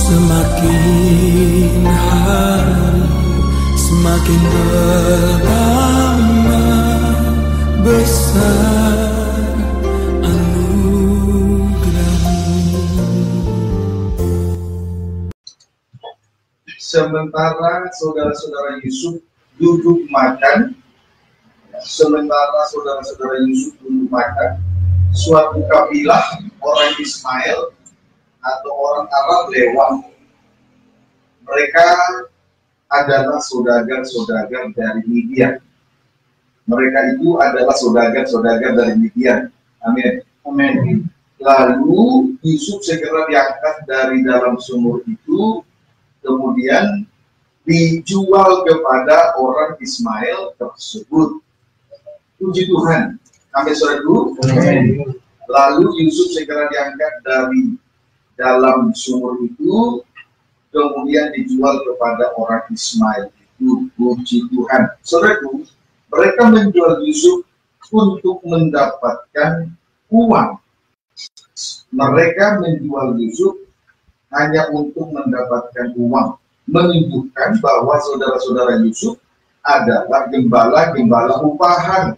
Semakin hari semakin bertambah besar anugerahmu. Sementara saudara-saudara Yusuf duduk makan, suatu kabilah orang Ismail atau orang Arab lewat. Mereka adalah saudagar-saudagar dari Midian. Mereka itu adalah saudagar-saudagar dari Midian. Amin. Amin. Lalu Yusuf segera diangkat dari dalam sumur itu, kemudian dijual kepada orang Ismail tersebut. Puji Tuhan. Amin, saudaraku. Amin. Lalu Yusuf segera diangkat dari dalam sumur itu, kemudian dijual kepada orang Ismail itu. Puji Tuhan. Saudaraku, mereka menjual Yusuf untuk mendapatkan uang. Mereka menjual Yusuf hanya untuk mendapatkan uang, menunjukkan bahwa saudara-saudara Yusuf adalah gembala-gembala upahan.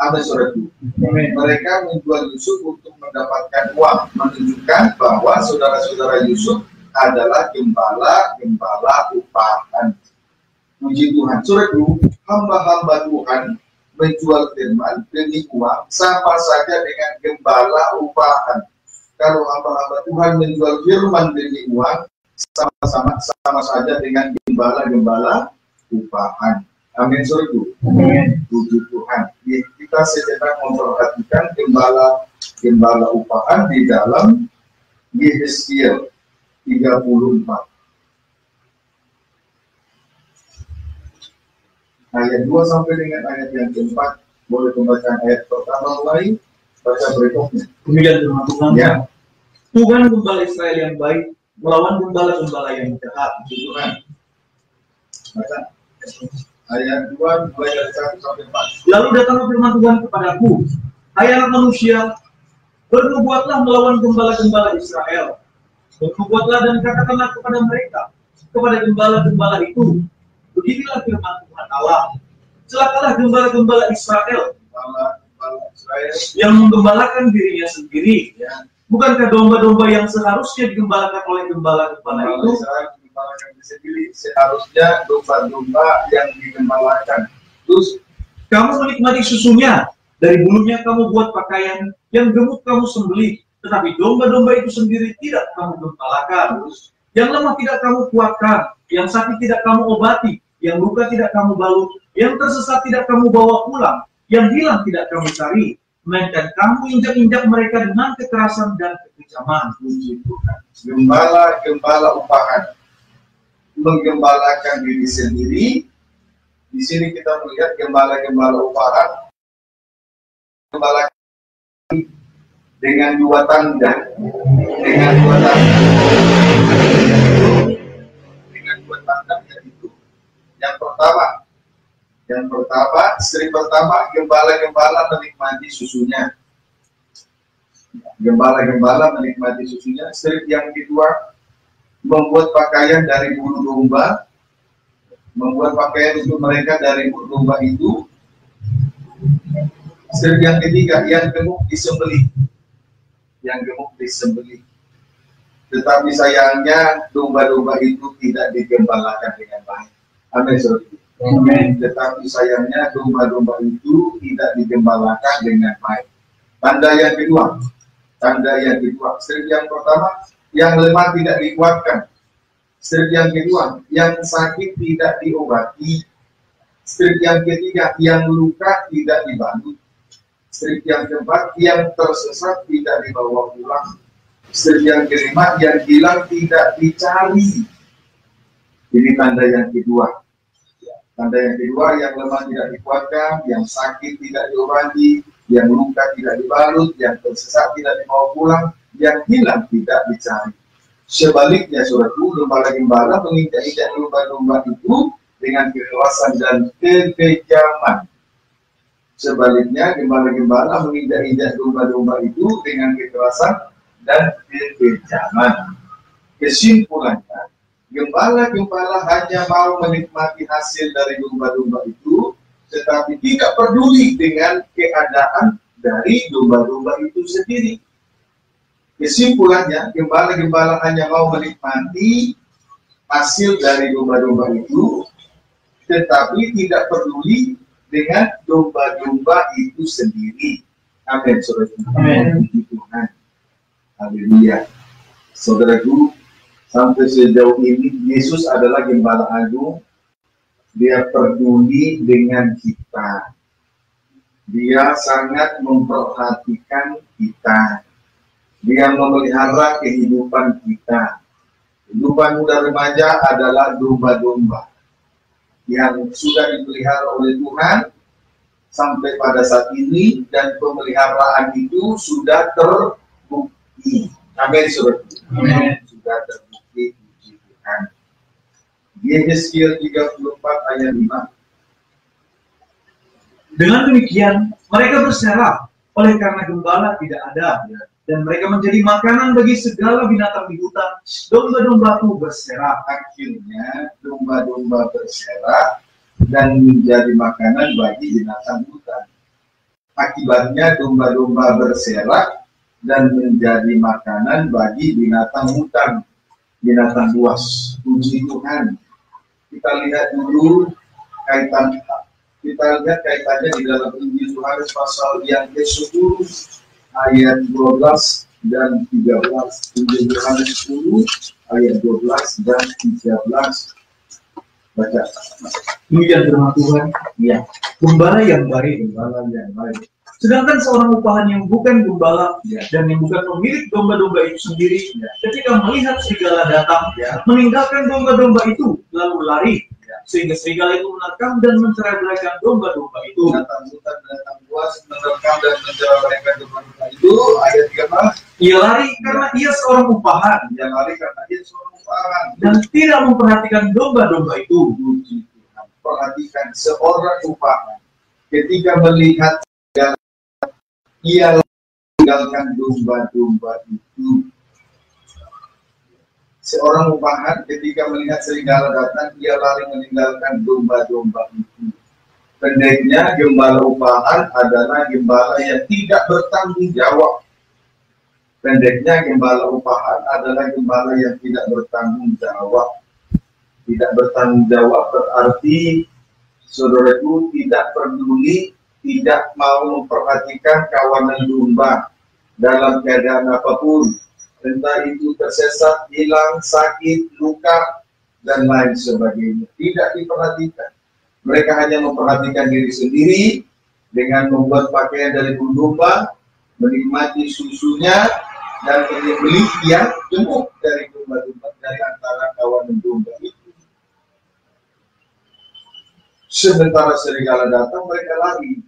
Amin, saudaraku. Mereka menjual Yusuf untuk mendapatkan uang, menunjukkan bahwa saudara-saudara Yusuf adalah gembala-gembala upahan. Puji Tuhan. Saudaraku, hamba-hamba Tuhan menjual firman demi uang sama saja dengan gembala upahan. Kalau hamba-hamba Tuhan menjual firman demi uang, sama saja dengan gembala-gembala upahan. Amin, saudaraku. Amin. Puji Tuhan. Kita sejenak memperhatikan gembala upahan di dalam Yehezkiel 34. Ayat 2 sampai dengan ayat yang keempat. Boleh pembacaan ayat pertama mulai, baca berikutnya. Demikian firman Tuhan. Ya. Tuhan gembala Israel yang baik melawan gembala-gembala yang jahat. Tuhan. Baca. Ayat 2 mulai dari 1 sampai 4. Lalu datanglah firman Tuhan kepadaku, hai anak manusia, bernubuatlah melawan gembala-gembala Israel. Bernubuatlah dan katakanlah kepada mereka, kepada gembala-gembala itu, beginilah firman Tuhan Allah, celakalah gembala-gembala Israel, yang menggembalakan dirinya sendiri. Ya. Bukankah domba-domba yang seharusnya digembalakan oleh gembala-gembala itu? Seharusnya domba-domba yang digembalakan. Terus kamu menikmati susunya, dari bulunya kamu buat pakaian, yang gemuk kamu sembelih, tetapi domba-domba itu sendiri tidak kamu gembalakan. Terus yang lemah tidak kamu kuatkan, yang sakit tidak kamu obati, yang luka tidak kamu balut, yang tersesat tidak kamu bawa pulang, yang hilang tidak kamu cari, melainkan kamu injak-injak mereka dengan kekerasan dan kekejaman. Puji Tuhan. Gembala-gembala upahan menggembalakan diri sendiri. Di sini kita melihat gembala-gembala upahan gembalakan dengan dua tanda, yaitu yang pertama, istri pertama gembala-gembala menikmati susunya. Gembala-gembala menikmati susunya. Istri yang kedua membuat pakaian dari bulu domba, membuat pakaian untuk mereka dari bulu domba itu. Istri yang ketiga yang gemuk disembelih, tetapi sayangnya domba-domba itu tidak digembalakan dengan baik. Amin, saudara. Amin. Tetapi sayangnya domba-domba itu tidak digembalakan dengan baik. Tanda yang kedua, istri yang pertama, yang lemah tidak dikuatkan. Istri yang kedua, yang sakit tidak diobati. Istri yang ketiga, yang luka tidak dibantu. Istri yang keempat, yang tersesat tidak dibawa pulang. Istri yang kelima, yang hilang tidak dicari. Ini tanda yang kedua. Tanda yang kedua, yang lemah tidak dikuatkan, yang sakit tidak diobati, yang luka tidak dibalut, yang tersesat tidak dibawa pulang, yang hilang tidak dicari. Sebaliknya, saudaraku, gembala-gembala menginjak-injak domba-domba itu dengan kekerasan dan kekejaman. Sebaliknya, gembala-gembala menginjak-injak domba-domba itu dengan kekerasan dan kekejaman. Kesimpulannya, gembala-gembala hanya mau menikmati hasil dari domba-domba itu, tetapi tidak peduli dengan keadaan dari domba-domba itu sendiri. Kesimpulannya, gembala-gembala hanya mau menikmati hasil dari domba-domba itu, tetapi tidak peduli dengan domba-domba itu sendiri. Amin, saudara. Amin. Tuhan. Haleluya. Saudaraku, sampai sejauh ini Yesus adalah gembala agung. Dia peduli dengan kita. Dia sangat memperhatikan kita. Dia memelihara kehidupan kita. Kehidupan muda remaja adalah domba-domba yang sudah dipelihara oleh Tuhan sampai pada saat ini, dan pemeliharaan itu sudah terbukti. Amin, saudara. Amin. Sudah terbukti, puji Tuhan. Yehezkiel 34 ayat 5. Dengan demikian, mereka berserah oleh karena gembala tidak ada, dan mereka menjadi makanan bagi segala binatang di hutan. Domba-dombaku berserah. Akhirnya domba-domba berserah dan menjadi makanan bagi binatang hutan. Akibatnya domba-domba berserah dan menjadi makanan bagi binatang hutan, binatang buas. Puji Tuhan. Kita lihat dulu kaitannya di dalam Injil Yohanes pasal yang ke-10 ayat 12 dan 13. Injil Yohanes 10 ayat 12 dan 13. Baca. Demikian firman Tuhan. Ya. Gembala yang baik. Gembala yang baik. Sedangkan seorang upahan yang bukan gembala dan yang bukan pemilik domba-domba itu sendiri, ketika melihat serigala datang, meninggalkan domba-domba itu lalu lari, sehingga serigala itu menerkam dan mencerai-beraikan domba-domba itu. Binatang hutan, binatang buas menerkam dan mencerai-beraikan domba-domba itu. Ayat 13. Ia lari karena ia seorang upahan. Ia lari karena ia seorang upahan dan tidak memperhatikan domba-domba itu. Perhatikan, seorang upahan ketika melihat ia meninggalkan domba-domba itu. Seorang upahan ketika melihat serigala datang, ia lari meninggalkan domba-domba itu. Pendeknya, gembala upahan adalah gembala yang tidak bertanggung jawab. Pendeknya, gembala upahan adalah gembala yang tidak bertanggung jawab. Tidak bertanggung jawab berarti saudaraku tidak peduli, tidak mau memperhatikan kawanan domba dalam keadaan apapun, entah itu tersesat, hilang, sakit, luka, dan lain sebagainya. Tidak diperhatikan. Mereka hanya memperhatikan diri sendiri dengan membuat pakaian dari bulu domba, menikmati susunya, dan menyembelih yang gemuk dari domba-domba dari antara kawanan domba itu. Sementara serigala datang, mereka lari,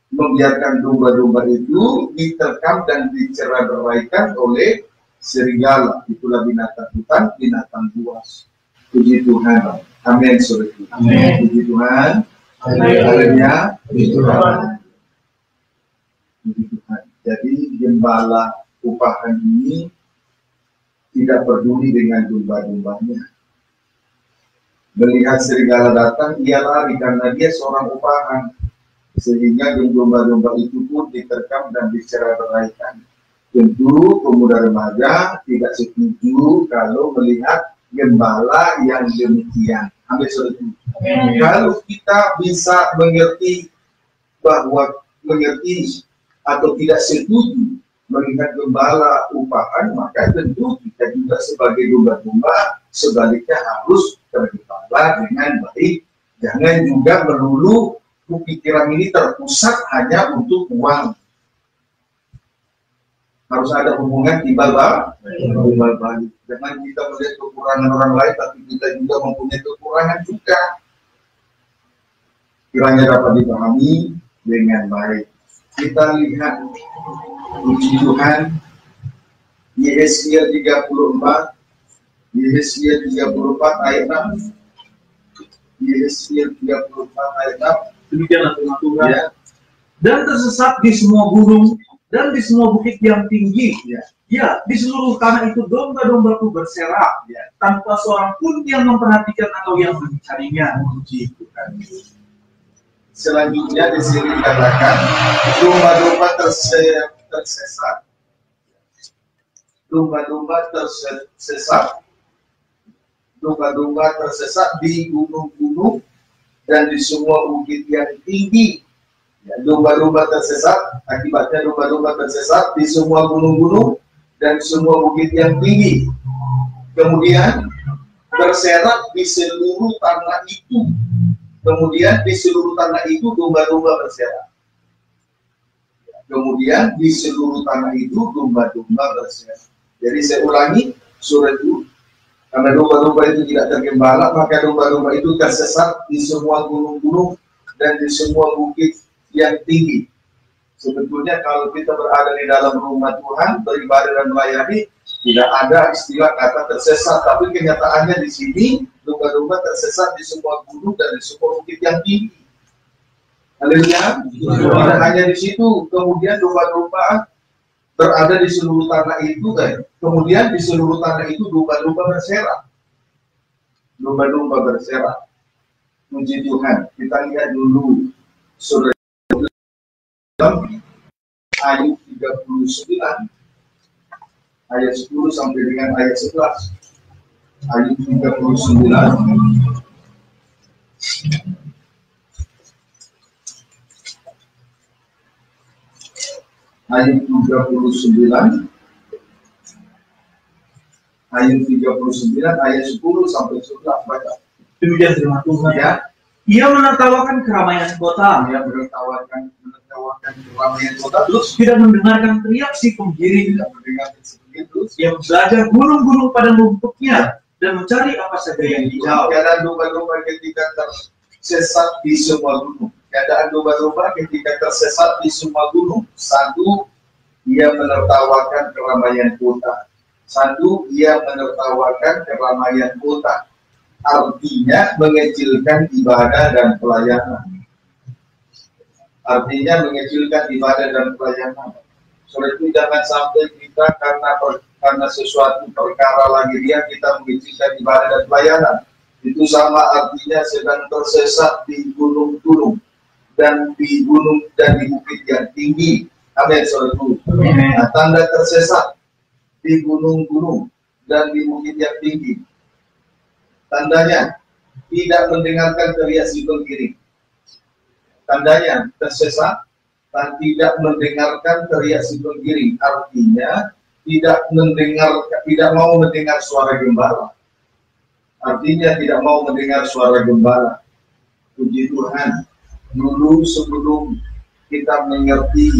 membiarkan domba-domba itu diterkam dan dicerai-beraikan oleh serigala. Itulah binatang hutan, binatang buas. Puji Tuhan. Amin, saudara. Amin. Puji Tuhan. Haleluya. Puji Tuhan. Puji Tuhan. Jadi gembala upahan ini tidak peduli dengan domba-dombanya. Melihat serigala datang, ia lari karena dia seorang upahan. Sehingga domba-domba itu pun diterkam dan dicerai-beraikan. Tentu pemuda remaja tidak setuju kalau melihat gembala yang demikian. Ambil seperti itu. Kalau kita bisa mengerti atau tidak setuju melihat gembala upahan, maka tentu kita juga sebagai domba-domba sebaliknya harus tergembala dengan baik. Jangan juga melulu pikiran ini terpusat hanya untuk uang. Harus ada hubungan timbal balik. Jangan kita melihat kekurangan orang lain, tapi kita juga mempunyai kekurangan juga. Kiranya dapat dipahami dengan baik. Kita lihat puji Tuhan, Yehezkiel 34, Yehezkiel 34 ayat 6. Yehezkiel 34 ayat 6. Demikianlah firman Tuhan. Ya. Dan tersesat di semua gunung dan di semua bukit yang tinggi. Ya. Ya, di seluruh tanah itu domba-dombaku berserak, Ya. tanpa seorang pun yang memperhatikan atau yang mencarinya. Puji Tuhan. Selanjutnya di sini dikatakan domba-domba tersesat. Domba-domba tersesat. Domba-domba tersesat di gunung-gunung dan di semua bukit yang tinggi. Ya, domba-domba tersesat, akibatnya domba-domba tersesat di semua gunung-gunung dan semua bukit yang tinggi. Kemudian berserak di seluruh tanah itu. Kemudian di seluruh tanah itu domba-domba berserak. Kemudian di seluruh tanah itu domba-domba berserak. Jadi saya ulangi surat itu. Karena domba-domba itu tidak tergembala, maka domba-domba itu tersesat di semua gunung-gunung dan di semua bukit yang tinggi. Sebetulnya kalau kita berada di dalam rumah Tuhan, beribadah dan melayani, tidak ada istilah kata tersesat. Tapi kenyataannya di sini, domba-domba tersesat di semua gunung dan di semua bukit yang tinggi. Haleluya. Tidak hanya di situ, kemudian domba-domba berada di seluruh tanah itu, kemudian di seluruh tanah itu domba-domba berserak. Domba-domba berserak. Puji Tuhan. Kita lihat dulu surat Ayub 39 ayat 10 sampai dengan ayat 11. Ayub 39 ayat 39 ayat 10 sampai 11. Baca. Demikian firman Tuhan. Ya. Ia menertawakan keramaian kota. Dia menertawakan keramaian kota, Terus tidak mendengarkan teriak si penggiring. tidak mendengar begitu. Dia belajar gunung-gunung pada rumputnya dan mencari apa saja yang hijau. Keadaan domba-domba ketika tersesat di semua gunung. Keadaan domba-domba ketika tersesat di semua gunung. Satu, ia menertawakan keramaian kota. Satu, ia menertawakan keramaian kota. Artinya mengecilkan ibadah dan pelayanan. Artinya mengecilkan ibadah dan pelayanan. Soalnya itu jangan sampai kita karena sesuatu perkara lahiriah kita mengecilkan ibadah dan pelayanan. Itu sama artinya sedang tersesat di gunung-gunung dan di gunung dan di bukit yang tinggi. Amin, saudaraku. Nah, tanda tersesat di gunung-gunung dan di bukit yang tinggi. Tandanya tidak mendengarkan teriak si penggiring. Tandanya tersesat dan tidak mendengarkan teriak si penggiring. Artinya tidak mau mendengar suara gembala. Artinya tidak mau mendengar suara gembala. Puji Tuhan. Dulu sebelum kita mengerti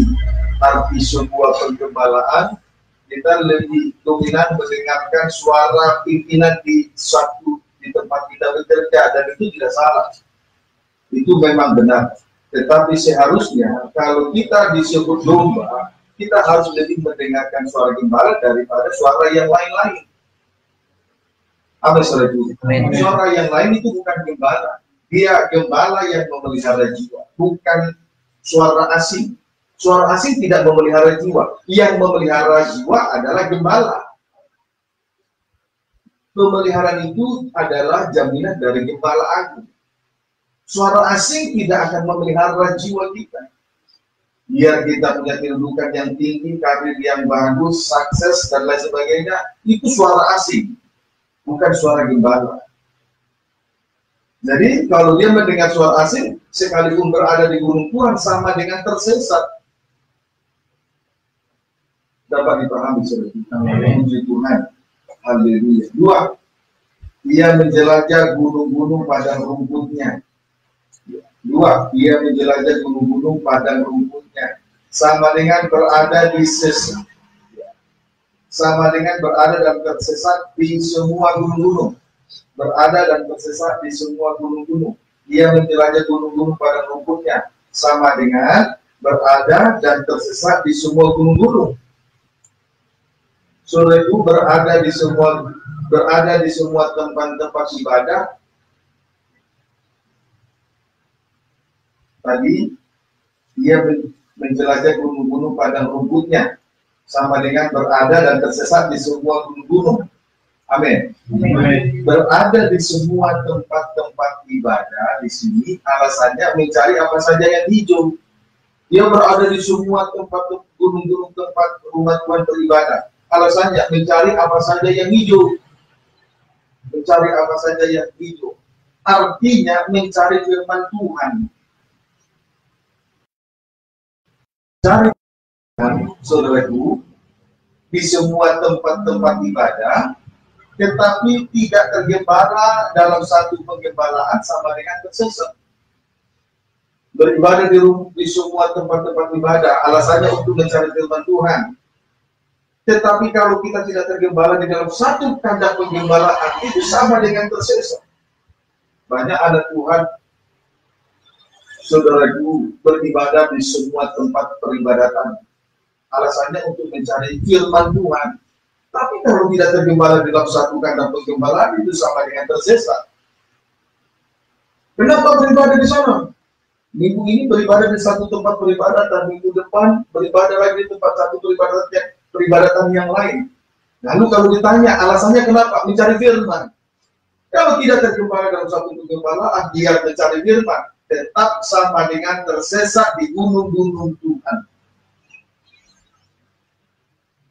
arti sebuah penggembalaan, kita lebih dominan mendengarkan suara pimpinan di tempat kita bekerja, dan itu tidak salah. Itu memang benar. Tetapi seharusnya kalau kita disebut domba, kita harus lebih mendengarkan suara gembala daripada suara yang lain-lain. Apa suara itu? Suara yang lain itu bukan gembala. Dia gembala yang memelihara jiwa, bukan suara asing. Suara asing tidak memelihara jiwa. Yang memelihara jiwa adalah gembala. Pemeliharaan itu adalah jaminan dari gembala agung. Suara asing tidak akan memelihara jiwa kita. Biar kita punya kedudukan yang tinggi, karir yang bagus, sukses, dan lain sebagainya, itu suara asing, bukan suara gembala. Jadi kalau dia mendengar suara asing, sekalipun berada di gunung Tuhan, sama dengan tersesat. Dapat dipahami saudara. Puji Tuhan. Haleluya. 2. Ia menjelajah gunung-gunung padang rumputnya. 2. Ia menjelajah gunung-gunung padang rumputnya. Sama dengan berada di sesat. Sama dengan berada dan tersesat di semua gunung-gunung. Berada dan tersesat di semua gunung-gunung. Ia menjelajah gunung-gunung padang rumputnya. Sama dengan berada dan tersesat di semua gunung-gunung. Saudara itu berada di semua tempat-tempat ibadah. Tadi menjelajah gunung-gunung padang rumputnya, sama dengan berada dan tersesat di semua gunung-gunung. Amin. Berada di semua tempat-tempat ibadah di sini alasannya mencari apa saja yang hijau. Dia berada di semua tempat gunung-gunung tempat rumah Tuhan beribadah. Alasannya mencari apa saja yang hijau. Mencari apa saja yang hijau. Artinya mencari firman Tuhan. Cari saudaraku di semua tempat-tempat ibadah, tetapi tidak tergembala dalam satu penggembalaan sama dengan tersesat. Beribadah di semua tempat-tempat ibadah, alasannya untuk mencari firman Tuhan. Tetapi kalau kita tidak tergembala di dalam satu kandang penggembalaan, itu sama dengan tersesat. Banyak anak Tuhan, saudaraku, beribadah di semua tempat peribadatan. Alasannya untuk mencari firman Tuhan. Tapi kalau tidak tergembala di dalam satu kandang penggembalaan, itu sama dengan tersesat. Kenapa beribadah di sana? Minggu ini beribadah di satu tempat peribadatan, minggu depan beribadah lagi di tempat satu peribadatan yang lain. Lalu kalau ditanya alasannya kenapa? Mencari firman. Kalau tidak tergembala dalam satu penggembalaan, dia mencari firman, tetap sama dengan tersesat di gunung-gunung Tuhan.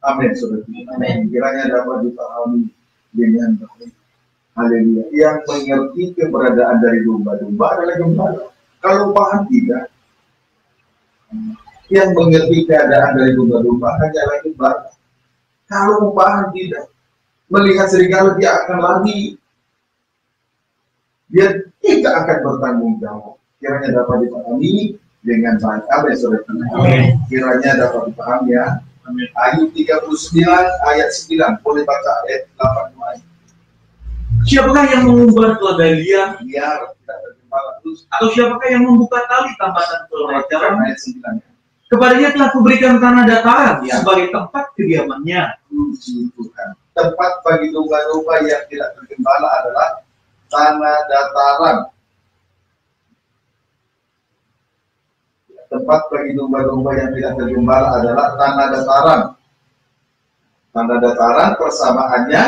Amin, saudara. Amin. Kiranya dapat dipahami dengan baik. Haleluya. Yang mengerti keberadaan dari domba-domba adalah gembala. Kalau paham tidak, yang mengerti keadaan dari domba-domba hanyalah gembala. Kalau paham tidak, melihat serigala dia akan lari. Dia tidak akan bertanggung jawab. Kiranya dapat dipahami dengan baik. Amin, saudara. Amin. Kiranya dapat dipahami ya. Amin. Ayub 39 ayat 9. Boleh baca ayat 8. Siapakah yang mengumbar keledai liar? Biar tidak tergembala terus. Atau siapakah yang membuka tali tambatan pelajaran? Ayat 9. Kepadanya telah kuberikan tanah dataran sebagai tempat kediamannya. Puji Tuhan. Tempat bagi domba-domba yang tidak tergembala adalah tanah dataran. Tempat bagi domba-domba yang tidak tergembala adalah tanah dataran. Tanah dataran persamaannya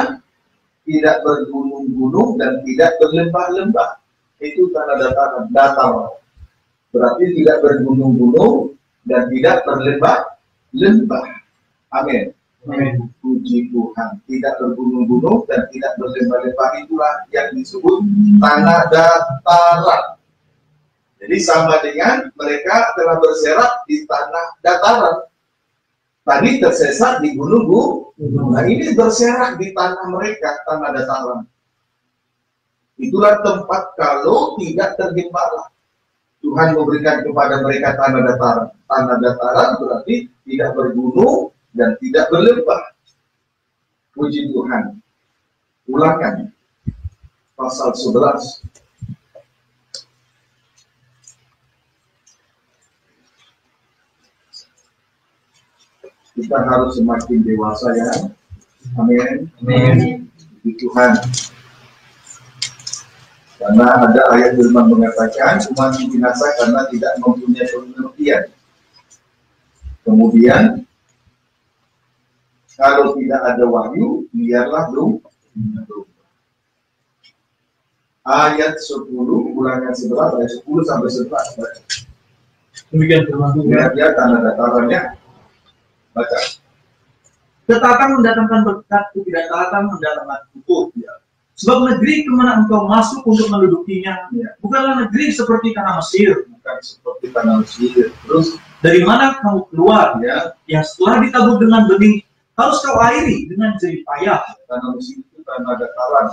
tidak bergunung-gunung dan tidak berlembah-lembah. Itu tanah dataran, datar. Berarti tidak bergunung-gunung dan tidak berlembah-lembah. Amin. Amin. Puji Tuhan. Tidak bergunung-gunung dan tidak berlembah-lembah, itulah yang disebut tanah dataran. Jadi sama dengan mereka telah berserak di tanah dataran. Tadi tersesat di gunung-gunung. Nah ini berserak di tanah mereka, tanah dataran. Itulah tempat kalau tidak tergembala. Tuhan memberikan kepada mereka tanah dataran. Tanah dataran berarti tidak bergunung dan tidak berlembah. Puji Tuhan. Ulangan pasal 11. Kita harus semakin dewasa ya. Amin. Amin. Puji Tuhan. Karena ada ayat firman mengatakan umat binasa karena tidak mempunyai pengertian. Kemudian kalau tidak ada wahyu, biarlah domba. Ayat 10, ulangan 11, ayat 10 sampai 11. Demikian firman Tuhan. Ya, tanda datarannya. Baca. Ketaatan mendatangkan berkat, tidak taatan mendatangkan hukum. Ya. Sebab negeri kemana engkau masuk untuk mendudukinya, ya, bukanlah negeri seperti tanah Mesir. Bukan seperti tanah Mesir. Terus dari mana kamu keluar, ya, yang setelah ditabur dengan benih harus kau airi dengan jerih payah. Tanah Mesir itu tanah dataran,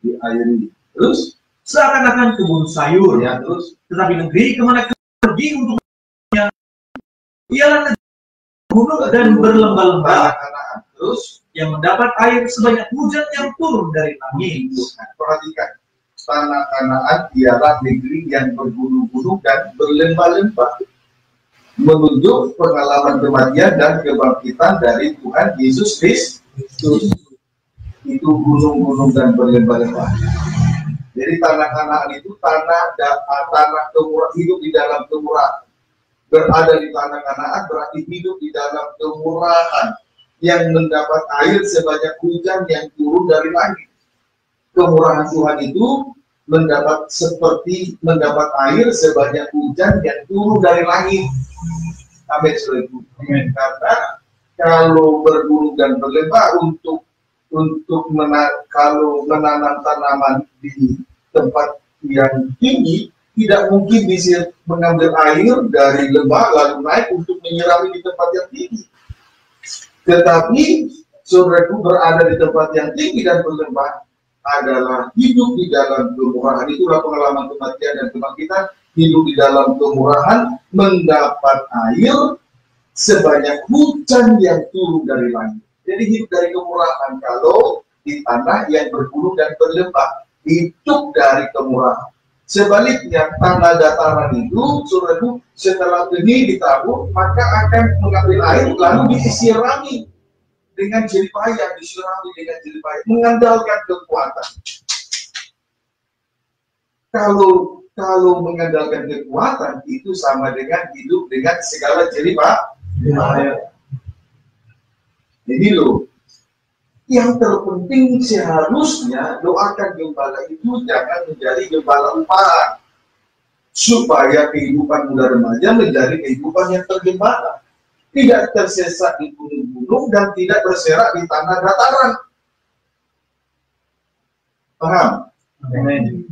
diairi. Terus seakan-akan kebun sayur. Ya, terus tetapi negeri kemana kau pergi untuk mendudukinya ialah negeri gunung dan berlembah-lembah. Terus yang mendapat air sebanyak hujan yang turun dari langit. Perhatikan, tanah Kanaan ialah negeri yang bergunung-gunung dan berlembah-lembah, menunjuk pengalaman kematian dan kebangkitan dari Tuhan Yesus Kristus. Itu gunung-gunung dan berlembah-lembah. Jadi tanah Kanaan itu tanah kemurahan, hidup di dalam kemurahan. berada di tanah Kanaan berarti hidup di dalam kemurahan, yang mendapat air sebanyak hujan yang turun dari langit. Kemurahan Tuhan itu seperti mendapat air sebanyak hujan yang turun dari langit. Amin. Karena kalau berburu dan berlembah kalau menanam tanaman di tempat yang tinggi, tidak mungkin bisa mengambil air dari lembah lalu naik untuk menyirami di tempat yang tinggi. Tetapi saudaraku berada di tempat yang tinggi dan berlembah adalah hidup di dalam kemurahan. Itulah pengalaman kematian dan kebangkitan. Hidup di dalam kemurahan, mendapat air sebanyak hujan yang turun dari langit. Jadi hidup dari kemurahan kalau di tanah yang bergunung dan berlembah, hidup dari kemurahan. Sebaliknya tanah dataran itu, saudaraku, setelah benih ditabur, maka akan mengambil air lalu disirami dengan jerih payah, disirami dengan jerih payah, mengandalkan kekuatan. Kalau mengandalkan kekuatan itu sama dengan hidup dengan segala jerih payah. Jadi loh, yang terpenting seharusnya doakan gembala itu jangan menjadi gembala upahan, supaya kehidupan muda remaja menjadi kehidupan yang tergembala, tidak tersesat di gunung-gunung dan tidak berserak di tanah dataran. Paham? Amin.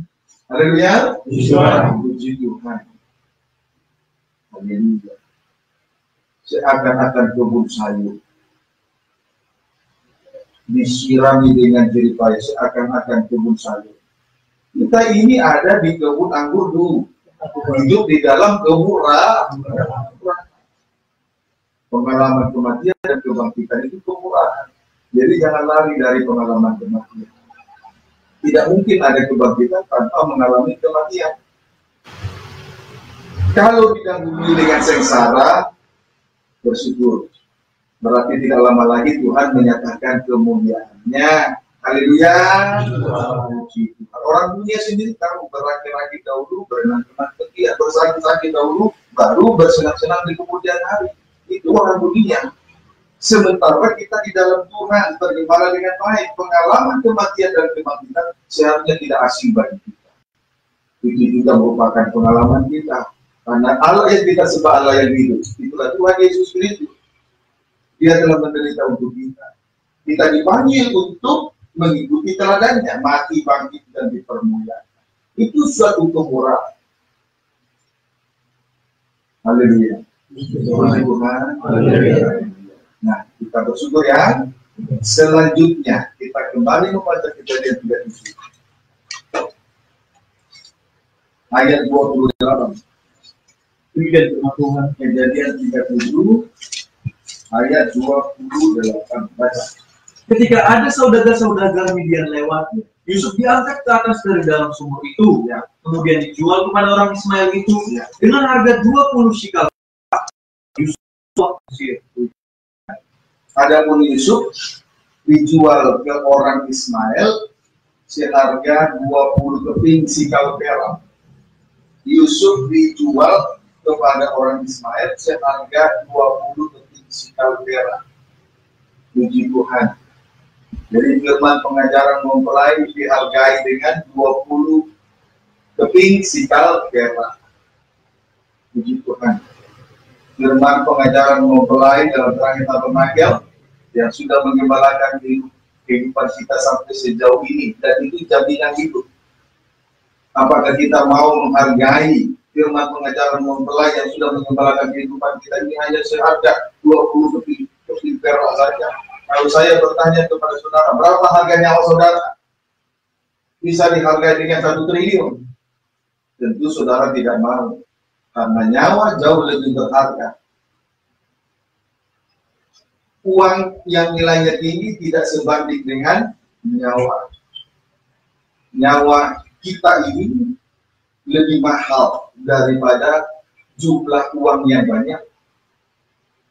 Haleluya. Puji Tuhan. Haleluya. Seakan-akan kebun sayur disirami dengan jerih payah, seakan-akan kebun sayur. Kita ini ada di kebun anggur dulu, hidup di dalam kemurahan. Pengalaman kematian dan kebangkitan itu kemurahan. Jadi jangan lari dari pengalaman kematian. Tidak mungkin ada kebangkitan tanpa mengalami kematian. Kalau diganggu dengan sengsara, bersyukur. Berarti tidak lama lagi Tuhan menyatakan kemuliaan-Nya. Haleluya. Orang dunia sendiri tahu berakit-rakit dahulu, berenang-renang pergi, bersakit-sakit dahulu, baru bersenang-senang di kemudian hari. Itu orang dunia. Sementara kita di dalam Tuhan bergembala dengan baik. Pengalaman kematian dan kebangkitan seharusnya tidak asing bagi kita. Itu juga merupakan pengalaman kita. Karena Allah yang kita sembah Allah yang hidup. Itulah Tuhan Yesus Kristus. Dia telah menderita untuk kita. Kita dipanggil untuk mengikuti teladannya, mati, bangkit, dan dipermuliakan. Itu suatu kemurahan. Haleluya. Nah, kita bersyukur ya. Selanjutnya kita kembali membaca Kejadian 37. Ayat 28. Kejadian 37. Ayat 28. Baca. Ketika ada saudagar-saudagar Midian lewat, Yusuf diangkat ke atas dari dalam sumur itu, ya. Kemudian dijual kepada orang Ismail itu, ya, dengan harga 20 shikal. Yusuf, adapun Yusuf dijual ke orang Ismail seharga 20 keping shikal perak. Yusuf dijual kepada orang Ismail seharga 20 keping shikal perak. Puji Tuhan. Jadi firman pengajaran mempelai dihargai dengan 20 keping shikal perak. Puji Tuhan. Firman pengajaran mempelai dalam terang tabernakel yang sudah mengembalakan kehidupan kita sampai sejauh ini, dan itu jaminan hidup. Apakah kita mau menghargai firman pengajaran mempelai yang sudah mengembalakan kehidupan kita ini hanya seharga 20 keping perak saja? Kalau saya bertanya kepada saudara, berapa harga nyawa saudara? Bisa dihargai dengan 1 triliun? Tentu saudara tidak mau, karena nyawa jauh lebih berharga. Uang yang nilainya tinggi tidak sebanding dengan nyawa. Nyawa kita ini lebih mahal daripada jumlah uang yang banyak.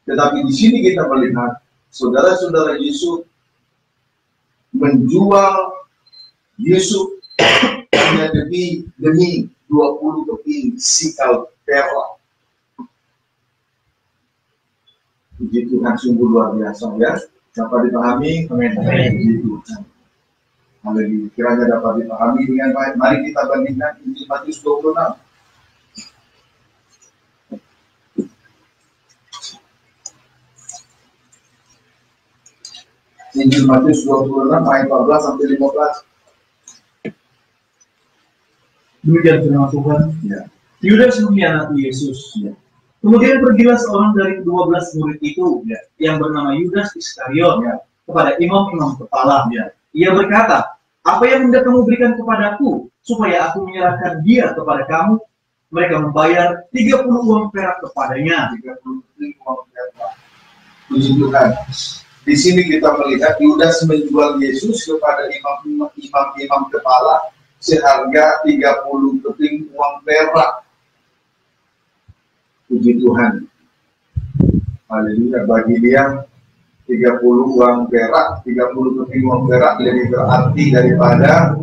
Tetapi di sini kita melihat saudara-saudara Yusuf menjual Yusuf hanya demi 20 keping shikal perak. Puji Tuhan, sungguh luar biasa ya. Dapat dipahami? Amin. Puji Tuhan. Haleluya. Kiranya dapat dipahami dengan baik. Mari kita bandingkan Injil Matius 26. Injil Matius 26 ayat 14 sampai 15. Demikian firman Tuhan. Ya. Yudas mengkhianati Yesus. Ya. Kemudian pergilah seorang dari 12 murid itu, yang bernama Yudas Iskariot, kepada imam-imam kepala. Ia berkata, "Apa yang hendak kamu berikan kepadaku, supaya aku menyerahkan dia kepada kamu?" Mereka membayar 30 uang perak kepadanya. 30 uang perak. Puji Tuhan. Di sini kita melihat Yudas menjual Yesus kepada imam kepala seharga 30 keping uang perak. Puji Tuhan. Haleluya. Bagi dia 30 uang perak, 30 keping uang perak lebih berarti daripada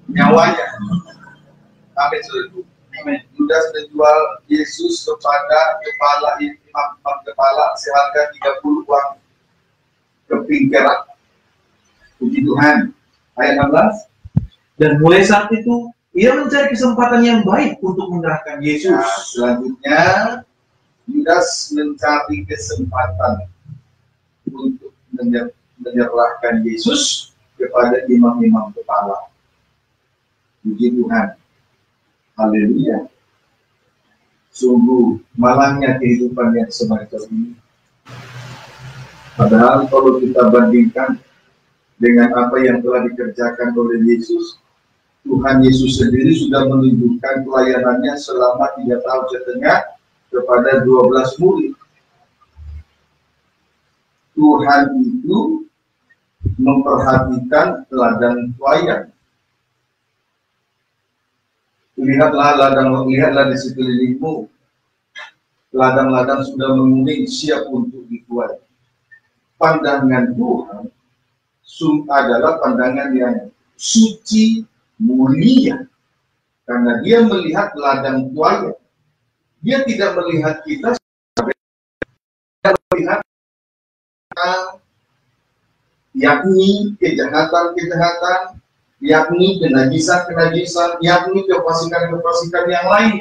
nyawanya. Amin. Yudas menjual Yesus kepada imam kepala seharga 30 uang keping perak. Puji Tuhan. Ayat 16. Dan mulai saat itu ia mencari kesempatan yang baik untuk menyerahkan Yesus. Nah, selanjutnya Yudas mencari kesempatan untuk menyerahkan Yesus kepada imam-imam kepala. Puji Tuhan. Haleluya. Sungguh malangnya kehidupan yang semacam ini. Padahal kalau kita bandingkan dengan apa yang telah dikerjakan oleh Yesus, Tuhan Yesus sendiri sudah menunjukkan pelayanannya selama 3 tahun setengah kepada 12 murid. Tuhan itu memperhatikan ladang tuayan. Lihatlah di sekelilingmu, ladang-ladang sudah menguning siap untuk dituai. Pandangan Tuhan adalah pandangan yang suci, mulia, karena dia melihat ladang tuayan. Dia tidak melihat kita, dia melihat yakni kejahatan-kejahatan, yakni kenajisan-kenajisan, yakni kefasikan-kefasikan yang lain.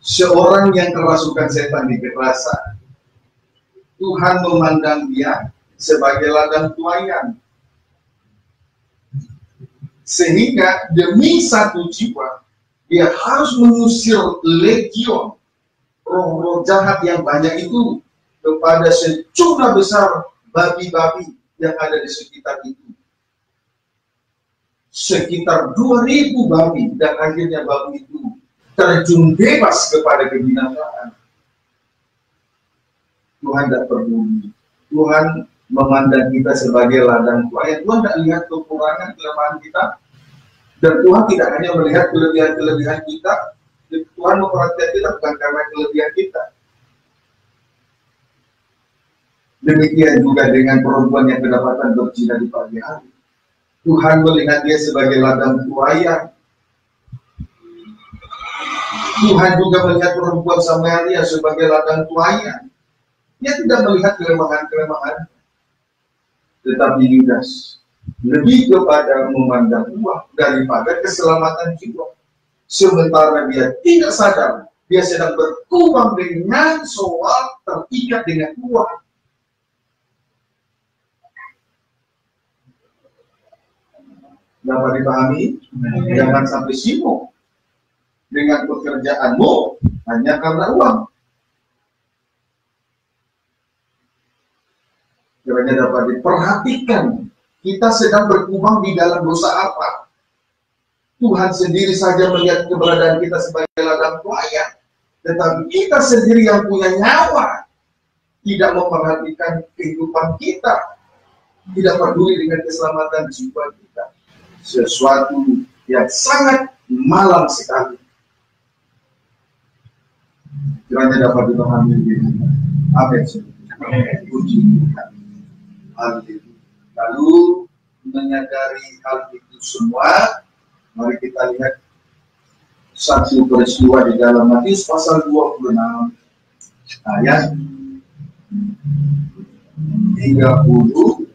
Seorang yang kerasukan setan di kekerasan, Tuhan memandang dia sebagai ladang tuayan. Sehingga demi satu jiwa, dia harus mengusir legion roh-roh jahat yang banyak itu kepada sejumlah besar babi-babi yang ada di sekitar itu. Sekitar 2.000 babi, dan akhirnya babi itu terjun bebas kepada kebinasaan. Tuhan tidak peduli. Tuhan memandang kita sebagai ladang tuayan. Tuhan tidak lihat kekurangan, kelemahan kita. Dan Tuhan tidak hanya melihat kelebihan-kelebihan kita. Tuhan memperhatikan kita bukan karena kelebihan kita. Demikian juga dengan perempuan yang kedapatan berzina di pagi hari. Tuhan melihat dia sebagai ladang tuayan. Tuhan juga melihat perempuan Samaria sebagai ladang tuayan. Dia tidak melihat kelemahan-kelemahan. Tetapi Yudas lebih kepada memandang uang daripada keselamatan jiwa. Sementara dia tidak sadar, dia sedang berkubang dengan soal terikat dengan uang. Dapat dipahami? Jangan sampai sibuk dengan pekerjaanmu hanya karena uang. Kiranya dapat diperhatikan, kita sedang berkubang di dalam dosa apa. Tuhan sendiri saja melihat keberadaan kita sebagai ladang tuayan, tetapi kita sendiri yang punya nyawa tidak memperhatikan kehidupan kita, tidak peduli dengan keselamatan jiwa kita. Sesuatu yang sangat malang sekali. Kiranya dapat dipahami ini. Amin. Puji Tuhan. Lalu menyadari hal itu semua, mari kita lihat satu peristiwa di dalam Matius pasal 26 ayat 31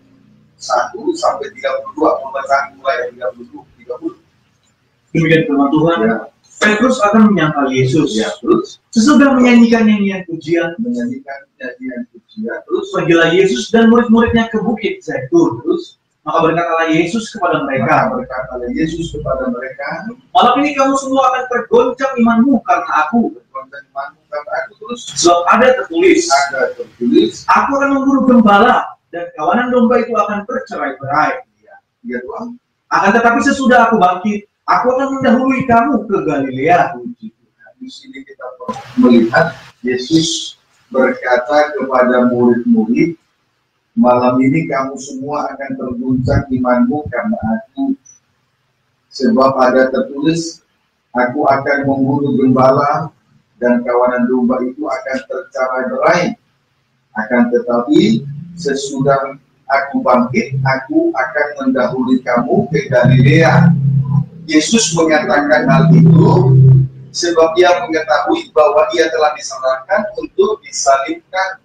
sampai 32, pembacaan mulai dari 30. Demikian firman Tuhan. Ya. Petrus akan menyangkal Yesus. Ya, terus Sesudah menyanyikan nyanyian pujian, terus pergilah Yesus dan murid-muridnya ke Bukit Zaitun. terus Maka berkatalah Yesus kepada mereka, malam ini kamu semua akan tergoncang imanmu karena aku. Sebab ada tertulis, aku akan memburu gembala dan kawanan domba itu akan bercerai-berai. Ya Tuhan. Akan tetapi sesudah aku bangkit, aku akan mendahului kamu ke Galilea. Di sini kita melihat Yesus berkata kepada murid-murid, malam ini kamu semua akan terguncang imanmu karena aku. Sebab ada tertulis, aku akan membunuh gembala dan kawanan domba itu akan tercerai-berai. Akan tetapi sesudah aku bangkit, aku akan mendahului kamu ke Galilea. Yesus mengatakan hal itu sebab dia mengetahui bahwa ia telah diserahkan untuk disalibkan.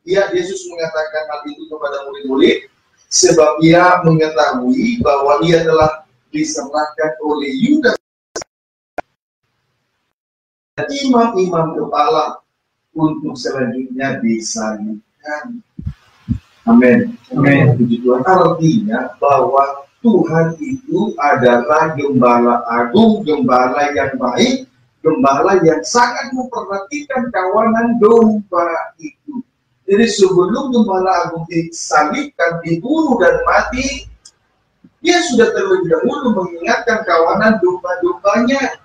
Yesus mengatakan hal itu kepada murid-murid sebab ia mengetahui bahwa ia telah diserahkan oleh Yudas, imam-imam kepala, untuk selanjutnya disalibkan. Amin. Amin. Puji Tuhan. Artinya bahwa Tuhan itu adalah gembala agung, gembala yang baik, gembala yang sangat memperhatikan kawanan domba itu. Jadi sebelum gembala agung disalibkan, dibunuh dan mati, dia sudah terlebih dahulu mengingatkan kawanan domba-dombanya.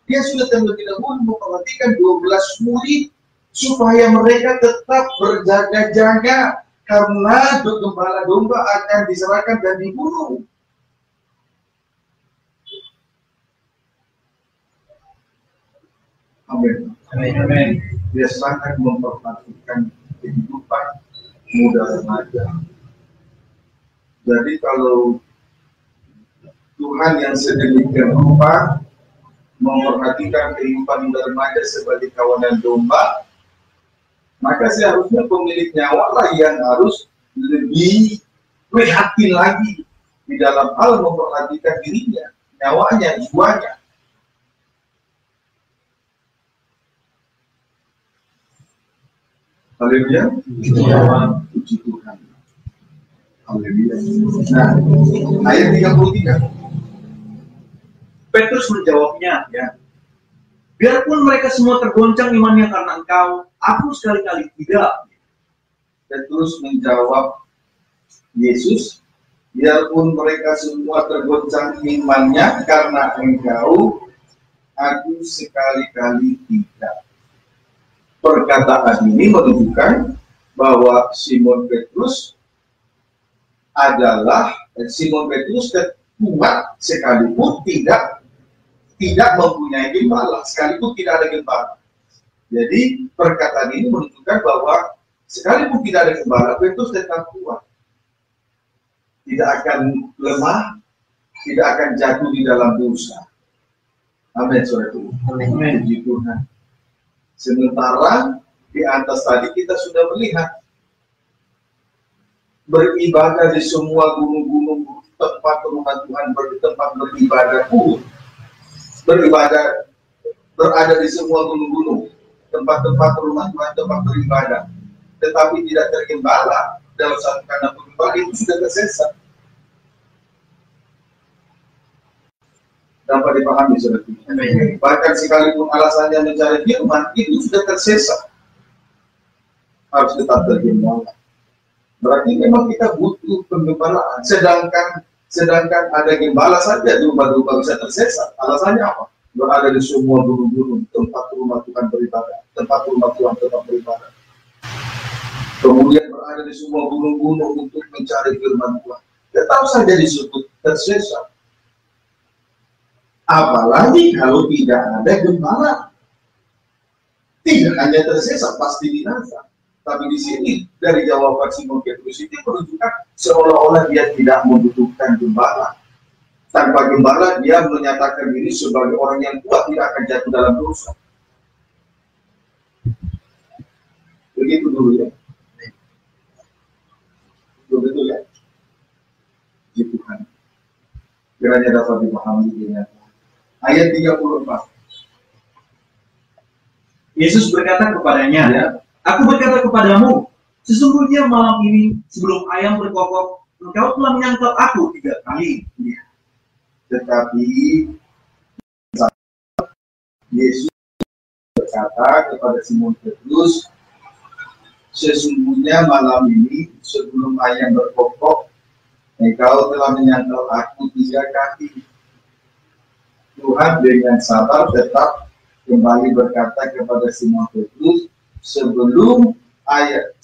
Dia sudah terlebih dahulu memperhatikan 12 murid supaya mereka tetap berjaga-jaga karena gembala domba akan diserahkan dan dibunuh. Amin. Amin. Dia sangat memperhatikan kehidupan muda remaja. Jadi kalau Tuhan yang sedemikian rupa memperhatikan kehidupan muda remaja sebagai kawanan domba, maka seharusnya pemilik nyawa lah yang harus lebih prihatin lagi di dalam hal memperhatikan dirinya, nyawanya, jiwanya. Haleluya. Puji Tuhan. Haleluya. Nah, ayat 33. Petrus menjawabnya, ya, biarpun mereka semua tergoncang imannya karena engkau, aku sekali-kali tidak. Petrus menjawab Yesus, biarpun mereka semua tergoncang imannya karena engkau, aku sekali-kali tidak. Perkataan ini menunjukkan bahwa Simon Petrus kuat sekalipun tidak mempunyai gembala, sekalipun tidak ada gembala. Jadi perkataan ini menunjukkan bahwa sekalipun tidak ada gembala, Petrus tetap kuat, tidak akan lemah, tidak akan jatuh di dalam dosa. Amin, saudara. Amin. Puji Tuhan. Sementara di atas tadi kita sudah melihat beribadah di semua gunung-gunung, tempat rumah Tuhan, tempat beribadah pun, berada di semua gunung-gunung, tempat-tempat rumah Tuhan, tempat beribadah, tetapi tidak tergembala dalam satu kandang penggembala, itu sudah tersesat. Dapat dipahami, saudara. Bahkan sekalipun alasannya mencari firman, itu sudah tersesat. Harus tetap tergembala. Berarti memang kita butuh penggembalaan. Sedangkan ada gembala saja, domba-domba bisa tersesat. Alasannya apa? Berada di semua gunung-gunung, tempat rumah Tuhan beribadah, tempat rumah Tuhan tetap beribadah. Kemudian berada di semua gunung-gunung untuk mencari firman Tuhan. Tetap saja disebut tersesat. Apalagi kalau tidak ada gembala. Tidak hanya tersesat, pasti binasa. Tapi di sini dari jawaban Simon Petrus itu menunjukkan seolah-olah dia tidak membutuhkan gembala. Tanpa gembala, dia menyatakan diri sebagai orang yang kuat, tidak akan jatuh dalam dosa. Begitu dulu ya. Betul ya. Puji Tuhan. Kiranya dapat dipahami dengan ayat 34. Yesus berkata kepadanya, Ya. Aku berkata kepadamu, sesungguhnya malam ini sebelum ayam berkokok, engkau telah menyangkal aku 3 kali. Ya. Tetapi Yesus berkata kepada Simon Petrus, sesungguhnya malam ini sebelum ayam berkokok, engkau telah menyangkal aku 3 kali. Tuhan dengan sabar tetap kembali berkata kepada Simon Petrus,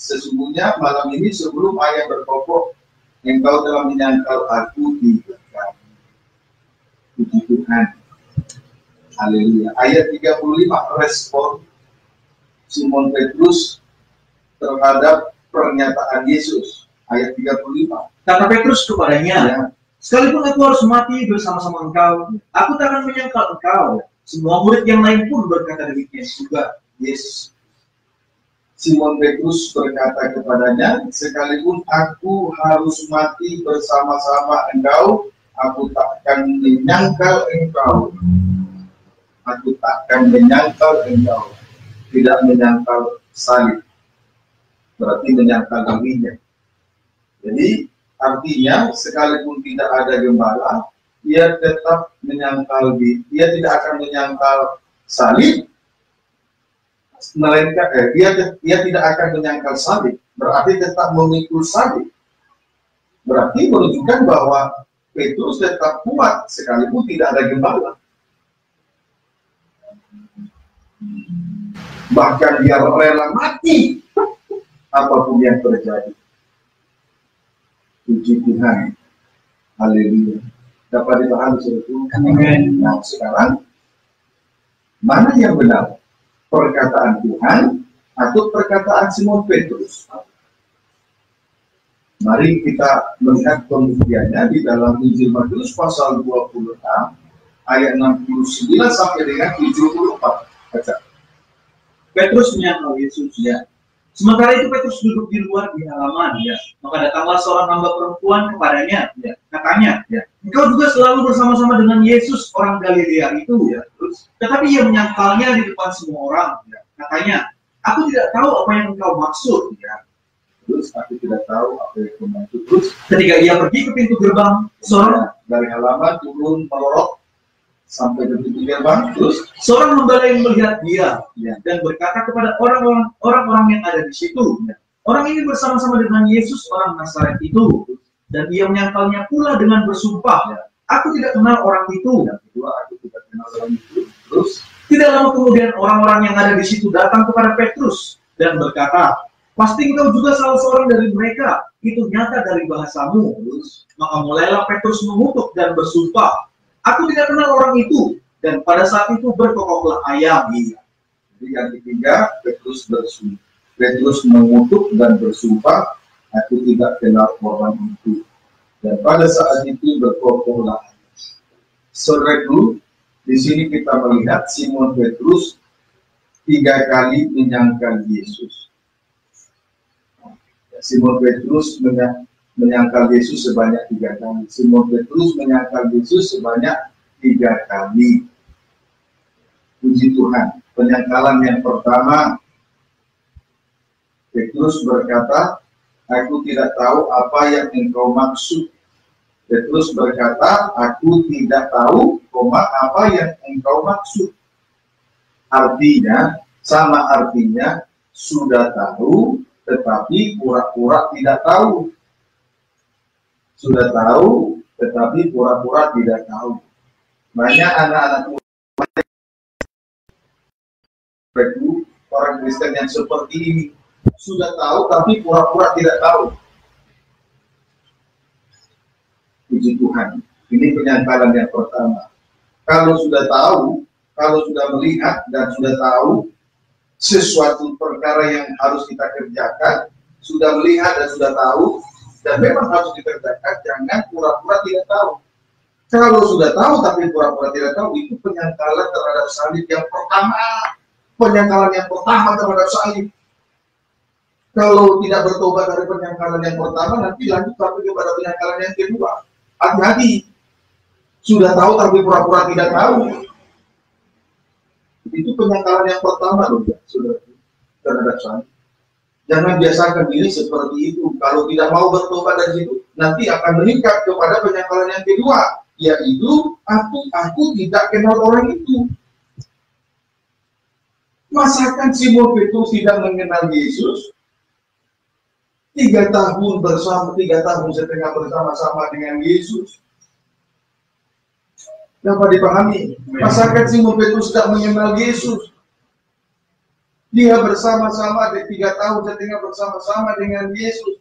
sesungguhnya malam ini sebelum ayam berkokok, engkau telah menyangkal aku 3 kali. Puji Tuhan. Haleluya. Ayat 35, respon Simon Petrus terhadap pernyataan Yesus. Ayat 35. Kata Petrus kepadanya, Ya. sekalipun aku harus mati bersama-sama engkau, aku tak akan menyangkal engkau. Semua murid yang lain pun berkata demikian juga. Yes. Simon Petrus berkata kepadanya, sekalipun aku harus mati bersama-sama engkau, aku takkan menyangkal engkau. Aku takkan menyangkal engkau. Tidak menyangkal salib. Berarti menyangkal dirinya. Jadi artinya sekalipun tidak ada gembala, ia tetap menyangkal dia tidak akan menyangkal salib, melainkan dia tidak akan menyangkal salib, berarti tetap memikul salib. Berarti menunjukkan bahwa Petrus tetap kuat sekalipun tidak ada gembala. Bahkan dia rela mati apapun yang terjadi. Puji Tuhan. Haleluya. Dapat dipahami seperti itu. Nah, sekarang mana yang benar? Perkataan Tuhan atau perkataan Simon Petrus? Mari kita melihat pembuktiannya di dalam Injil Matius pasal 26 ayat 69 sampai dengan 74. Baca. Petrus menyangkal Yesus, ya. Sementara itu Petrus duduk di luar di halaman, ya. Maka datanglah seorang hamba perempuan kepadanya, ya. Katanya, ya, engkau juga selalu bersama-sama dengan Yesus orang Galilea itu, ya. Terus, tetapi ia menyangkalnya di depan semua orang, ya. Katanya, aku tidak tahu apa yang engkau maksud, ya. Terus aku tidak tahu apa yang kau maksud. Terus Ketika ia pergi ke pintu gerbang, seorang dari halaman turun melorot sampai ke pintu gerbang. Terus hamba lain melihat dia, ya, dan berkata kepada orang-orang yang ada di situ, ya, orang ini bersama-sama dengan Yesus orang Nazaret itu, dan ia menyangkalnya pula dengan bersumpah, ya, aku tidak kenal orang itu. yang kedua aku tidak kenal orang itu. Terus Tidak lama kemudian orang-orang yang ada di situ datang kepada Petrus dan berkata, pasti engkau juga salah seorang dari mereka, itu nyata dari bahasamu. Terus, maka mulailah Petrus mengutuk dan bersumpah, aku tidak kenal orang itu. Dan pada saat itu berkokoklah ayam. jadi yang ketiga Petrus bersumpah. Petrus mengutuk dan bersumpah, aku tidak kenal orang itu. Dan pada saat itu berkokoklah. Saudaraku, di sini kita melihat Simon Petrus 3 kali menyangkal Yesus. Simon Petrus menyangkal Yesus sebanyak 3 kali. Simon Petrus menyangkal Yesus sebanyak 3 kali. Puji Tuhan. Penyangkalan yang pertama, Petrus berkata, aku tidak tahu apa yang engkau maksud. Petrus berkata, aku tidak tahu, apa yang engkau maksud. Artinya, sama artinya, sudah tahu, tetapi pura-pura tidak tahu. Sudah tahu, tetapi pura-pura tidak tahu. Banyak anak-anak muda, orang Kristen yang seperti ini, sudah tahu, tapi pura-pura tidak tahu. Puji Tuhan. Ini penyangkalan yang pertama. Kalau sudah tahu, kalau sudah melihat dan sudah tahu sesuatu perkara yang harus kita kerjakan, sudah melihat dan sudah tahu, dan memang harus dikerjakan, jangan pura-pura tidak tahu. Kalau sudah tahu tapi pura-pura tidak tahu, itu penyangkalan terhadap salib yang pertama. Penyangkalan yang pertama terhadap salib. Kalau tidak bertobat dari penyangkalan yang pertama, nanti lanjut sampai kepada penyangkalan yang kedua. Hati-hati. Sudah tahu tapi pura-pura tidak tahu. Itu penyangkalan yang pertama loh, ya, sudah terhadap salib. Jangan biasakan diri seperti itu. Kalau tidak mau bertobat dari situ, nanti akan meningkat kepada penyangkalan yang kedua, yaitu aku tidak kenal orang itu. Masakan Simon Petrus tidak mengenal Yesus? 3 tahun setengah bersama-sama dengan Yesus. Dapat dipahami? Masakan Simon Petrus tidak mengenal Yesus? Dia bersama-sama 3 tahun setengah bersama-sama dengan Yesus.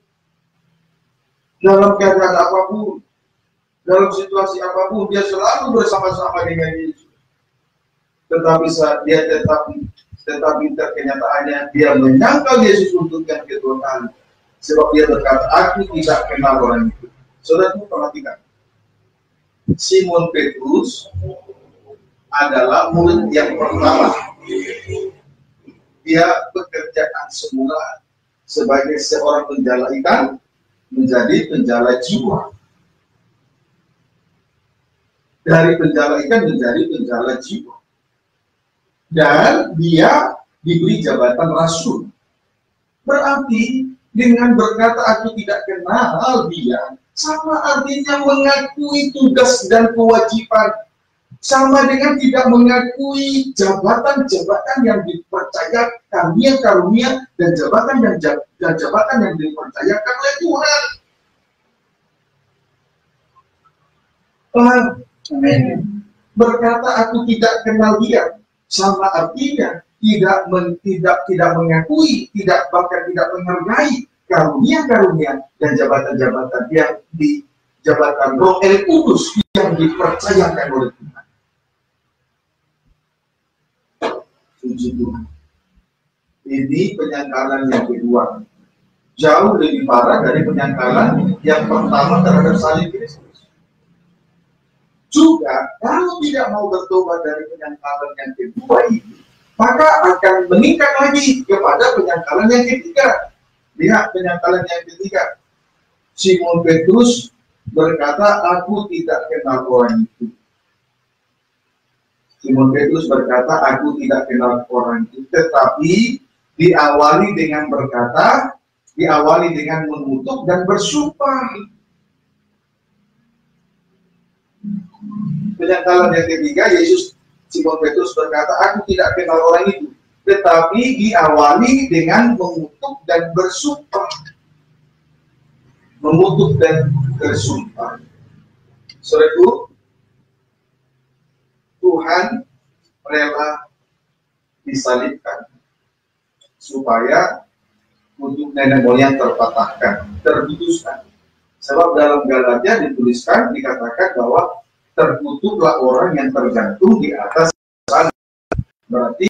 Dalam keadaan apapun, dalam situasi apapun, dia selalu bersama-sama dengan Yesus. Tetapi dia tetapi kenyataannya dia menyangkal Yesus untuk yang kedua kali. Sebab dia berkata, aku tidak kenal orang itu. Saudara perhatikan, Simon Petrus adalah murid yang pertama. Dia pekerjaan semula sebagai seorang penjala ikan menjadi penjala jiwa. Dari penjala ikan menjadi penjala jiwa. Dan dia diberi jabatan rasul. Berarti dengan berkata aku tidak kenal dia, sama artinya mengakui tugas dan kewajiban. Sama dengan tidak mengakui jabatan-jabatan yang dipercaya, karunia-karunia dan jabatan yang dipercayakan oleh Tuhan. Amin. Berkata aku tidak kenal dia, sama artinya tidak mengakui, bahkan tidak menghargai karunia-karunia dan jabatan-jabatan yang di jabatan Roh El Kudus yang dipercayakan oleh Tuhan. Puji Tuhan. Ini penyangkalan yang kedua. Jauh lebih parah dari penyangkalan yang pertama terhadap salib Kristus. Juga, kalau tidak mau bertobat dari penyangkalan yang kedua ini, maka akan meningkat lagi kepada penyangkalan yang ketiga. Lihat penyangkalan yang ketiga. Simon Petrus berkata, aku tidak kenal orang itu. Simon Petrus berkata, aku tidak kenal orang itu. Tetapi diawali dengan mengutuk dan bersumpah. Penyangkalan yang ketiga, Simon Petrus berkata, aku tidak kenal orang itu. Tetapi diawali dengan mengutuk dan bersumpah. Mengutuk dan bersumpah. Saudaraku, Tuhan rela disalibkan supaya untuk nenek moyang terpatahkan, terputuskan. Sebab dalam Galatia dikatakan bahwa terkutuklah orang yang tergantung di atas salib. Berarti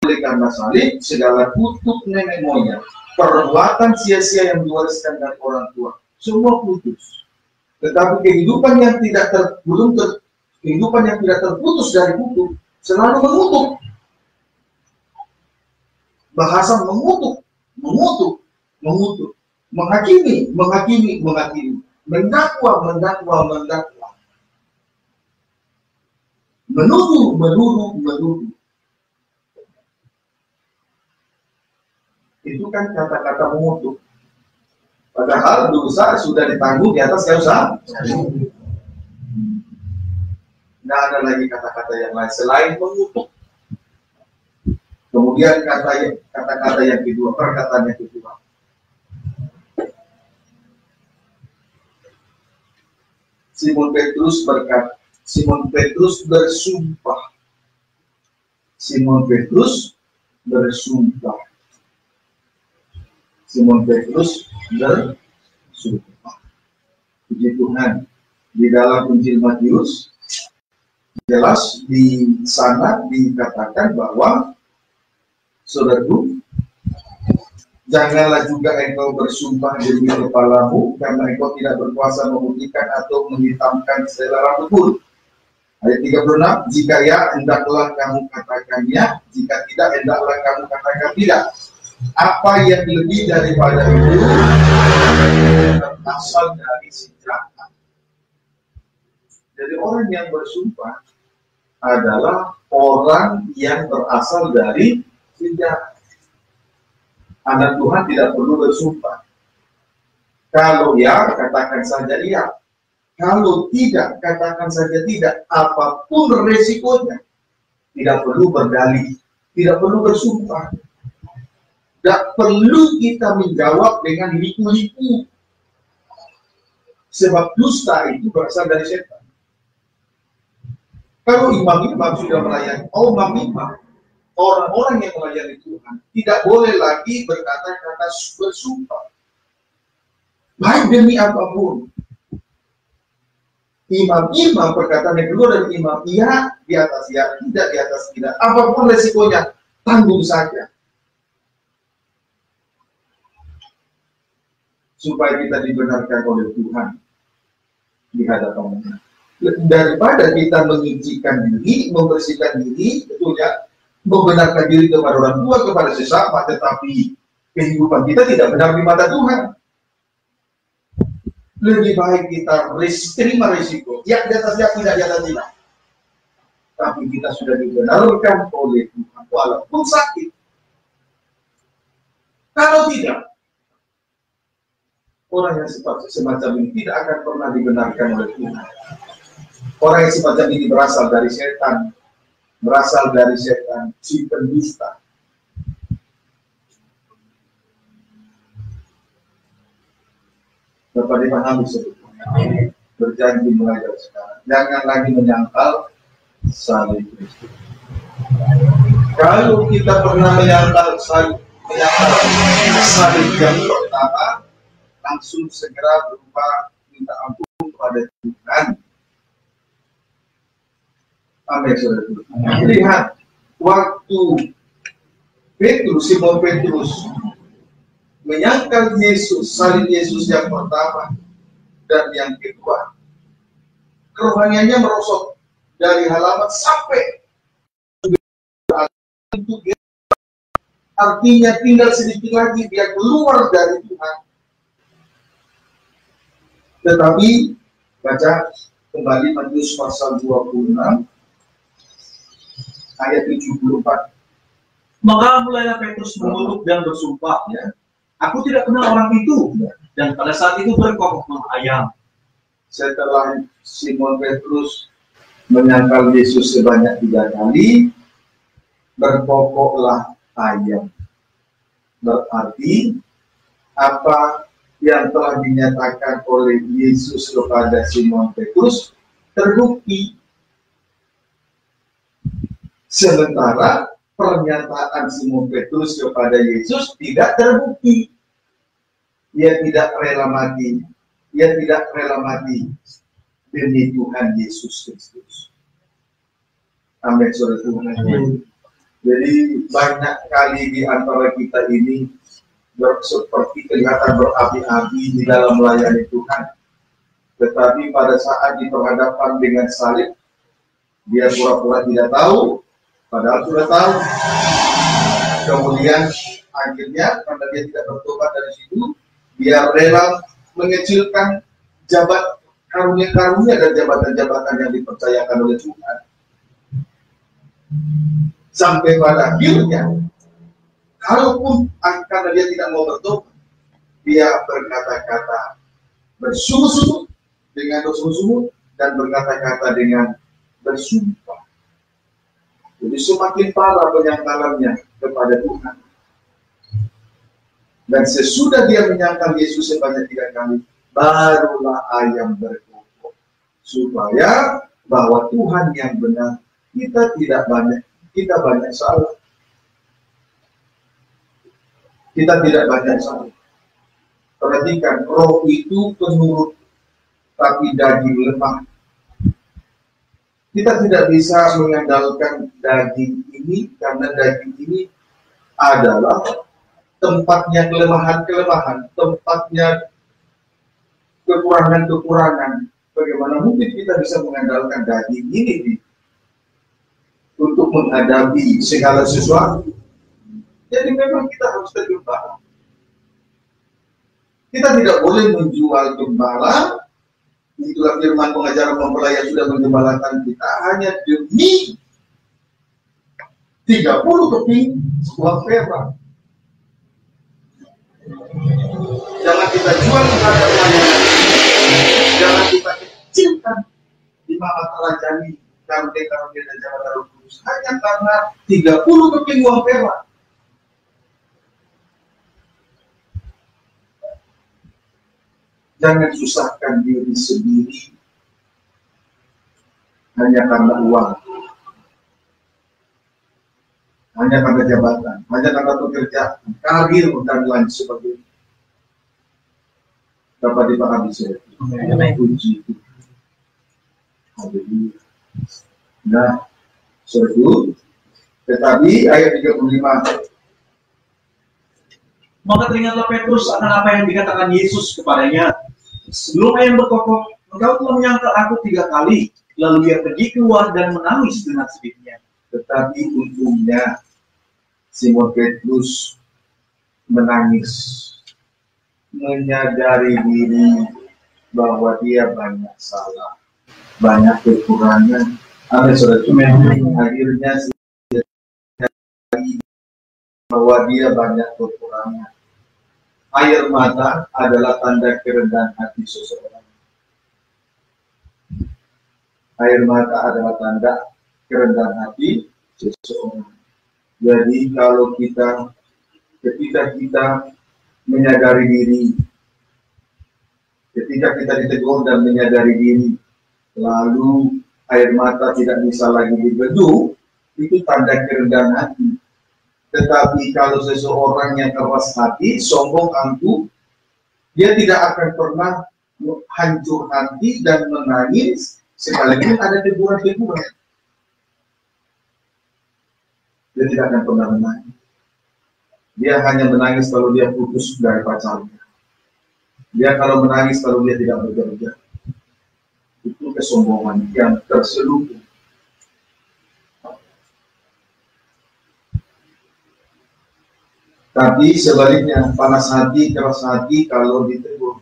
oleh karena salib segala kutuk nenek moyang, perbuatan sia-sia yang diwariskan dari orang tua, semua putus. Tetapi kehidupan yang tidak terputus dari kutuk selalu mengutuk. Bahasa mengutuk, menghakimi, mendakwa, menuduh. Itu kan kata-kata mengutuk. Padahal dosa sudah ditanggung di atas dosa. Tidak ada lagi kata-kata yang lain selain mengutuk. Kemudian kata-kata yang kedua, perkataan yang kedua. Simon Petrus bersumpah. Simon Petrus bersumpah. Puji Tuhan. Di dalam Injil Matius jelas di sana dikatakan bahwa saudaraku, Janganlah juga engkau bersumpah demi kepalamu, karena engkau tidak berkuasa memutihkan atau menghitamkan selera rambut pun. Ayat 36, jika ya, hendaklah kamu katakan ya, jika tidak, hendaklah kamu katakan tidak. Apa yang lebih daripada itu berasal dari senjata. Jadi orang yang bersumpah adalah orang yang berasal dari senjata. Anak Tuhan tidak perlu bersumpah. Kalau ya, katakan saja iya. Kalau tidak, katakan saja tidak. Apapun resikonya, tidak perlu berdalih, tidak perlu bersumpah. Tidak perlu kita menjawab dengan liku-liku. Sebab dusta itu berasal dari setan. Kalau imam-imam sudah melayani, imam-imam, orang-orang yang melayani Tuhan, tidak boleh lagi berkata-kata bersumpah. Baik demi apapun. Imam-imam perkataan yang keluar dari imam, iya di atas ya, tidak di atas tidak. Apapun resikonya, tanggung saja. Supaya kita dibenarkan oleh Tuhan di hadapan-Nya. Daripada kita menyucikan diri, membersihkan diri, betul ya, membenarkan diri kepada orang tua, kepada sesama, tetapi kehidupan kita tidak benar di mata Tuhan. Lebih baik kita terima risiko. Ya di atas ya, tidak di atas tidak. Tapi kita sudah dibenarkan oleh Tuhan, walaupun sakit. Kalau tidak, orang yang semacam ini tidak akan pernah dibenarkan oleh Tuhan. Orang yang semacam ini berasal dari setan. Berasal dari setan, si pendusta. Dapat dipahami sebetulnya. Berjanji mulai dari sekarang. Jangan lagi menyangkal salib Kristus. Kalau kita pernah menyangkal salib yang pertama, langsung segera berupa minta ampun kepada Tuhan. Amin, saudara. Lihat, waktu Simon Petrus menyangkal Yesus, salib Yesus yang pertama dan yang kedua, kerohaniannya merosot dari halaman sampai artinya tinggal sedikit lagi dia keluar dari Tuhan. Tetapi baca kembali Matius pasal 26 ayat 74. Maka mulailah Petrus mengutuk dan bersumpah, ya, aku tidak kenal orang itu. Dan pada saat itu berkokok ayam. Setelah Simon Petrus menyangkal Yesus sebanyak 3 kali, berkokoklah ayam. Berarti apa yang telah dinyatakan oleh Yesus kepada Simon Petrus terbukti. Sementara pernyataan Simon Petrus kepada Yesus tidak terbukti. Ia tidak rela mati. Ia tidak rela mati demi Tuhan Yesus Kristus. Amin, saudara Tuhan. Jadi banyak kali di antara kita ini seperti kelihatan berapi-api di dalam melayani Tuhan. Tetapi pada saat diperhadapkan dengan salib, dia pura-pura tidak tahu, padahal sudah tahu. Kemudian akhirnya karena dia tidak bertobat dari situ, dia rela mengecilkan karunia-karunia dan jabatan-jabatan yang dipercayakan oleh Tuhan. Sampai pada akhirnya, kalaupun karena dia tidak mau bertobat, dia berkata-kata bersungguh-sungguh dengan bersungguh-sungguh dan berkata-kata dengan bersumpah. Jadi semakin parah penyangkalannya kepada Tuhan. Dan sesudah dia menyangkal Yesus sebanyak 3 kali, barulah ayam berkokok. Supaya bahwa Tuhan yang benar, kita banyak salah. Kita tidak banyak salah. Perhatikan, roh itu penurut, tapi daging lemah. Kita tidak bisa mengandalkan daging ini, karena daging ini adalah tempatnya kelemahan-kelemahan, tempatnya kekurangan-kekurangan. Bagaimana mungkin kita bisa mengandalkan daging ini untuk menghadapi segala sesuatu? Jadi memang kita harus tergembala. Kita tidak boleh menjual gembala. Itulah firman pengajaran mempelai yang sudah menggembalakan kita hanya demi 30 keping uang perak. Jangan kita jual kepada layanan. Jangan kita kecilkan di mata rajani karuniai dan jabatan Roh Kudus hanya karena 30 keping uang perak. Jangan susahkan diri sendiri hanya karena uang, hanya karena jabatan, hanya karena pekerjaan, karir dan lain sebagainya. Dapat dipahami saya. Puji Tuhan. Haleluya. Nah, seru. Tetapi ayat 35. Maka teringatlah Petrus akan apa yang dikatakan Yesus kepadanya. Sebelum ayam berkokok, engkau telah menyangkal aku 3 kali. Lalu dia pergi keluar dan menangis dengan sedihnya. Tetapi untungnya Simon Petrus menangis, menyadari diri bahwa dia banyak salah, banyak kekurangan. Amin, saudara. Akhirnya dia menyadari bahwa dia banyak kekurangan. Air mata adalah tanda kerendahan hati seseorang. Air mata adalah tanda kerendahan hati seseorang. Jadi kalau ketika kita menyadari diri, ketika kita ditegur dan menyadari diri, lalu air mata tidak bisa lagi dibendung, itu tanda kerendahan hati. Tetapi kalau seseorang yang keras hati, sombong, angkuh, dia tidak akan pernah hancur hati dan menangis sekalipun ada teguran-teguran. Dia tidak akan pernah menangis. Dia hanya menangis kalau dia putus dari pacarnya. Dia kalau menangis kalau dia tidak bekerja. Itu kesombongan yang terselubung. Tapi sebaliknya, panas hati, keras hati kalau ditegur.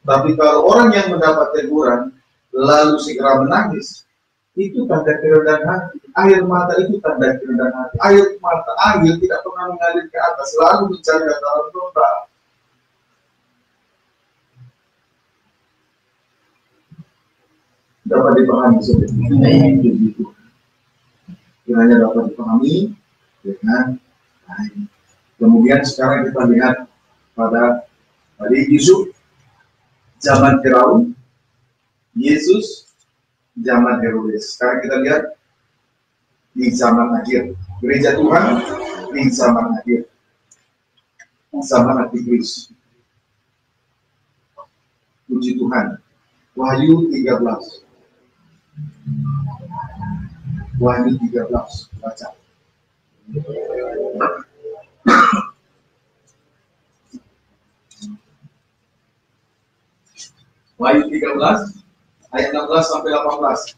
Tapi kalau orang yang mendapat teguran, lalu segera menangis, itu tanda kerendahan hati. Air mata itu tanda kerendahan hati. Air mata, air tidak pernah mengalir ke atas, selalu mencari dataran total. Dapat dipahami seperti itu. Kiranya dapat dipahami dengan baik. Kemudian sekarang kita lihat pada Yusuf zaman Firaun, Yesus zaman Herodes. Sekarang kita lihat di zaman akhir, gereja Tuhan di zaman akhir, zaman antikris. Puji Tuhan. Wahyu 13. Wahyu 13, baca. Wahyu 13 ayat 16 sampai 18.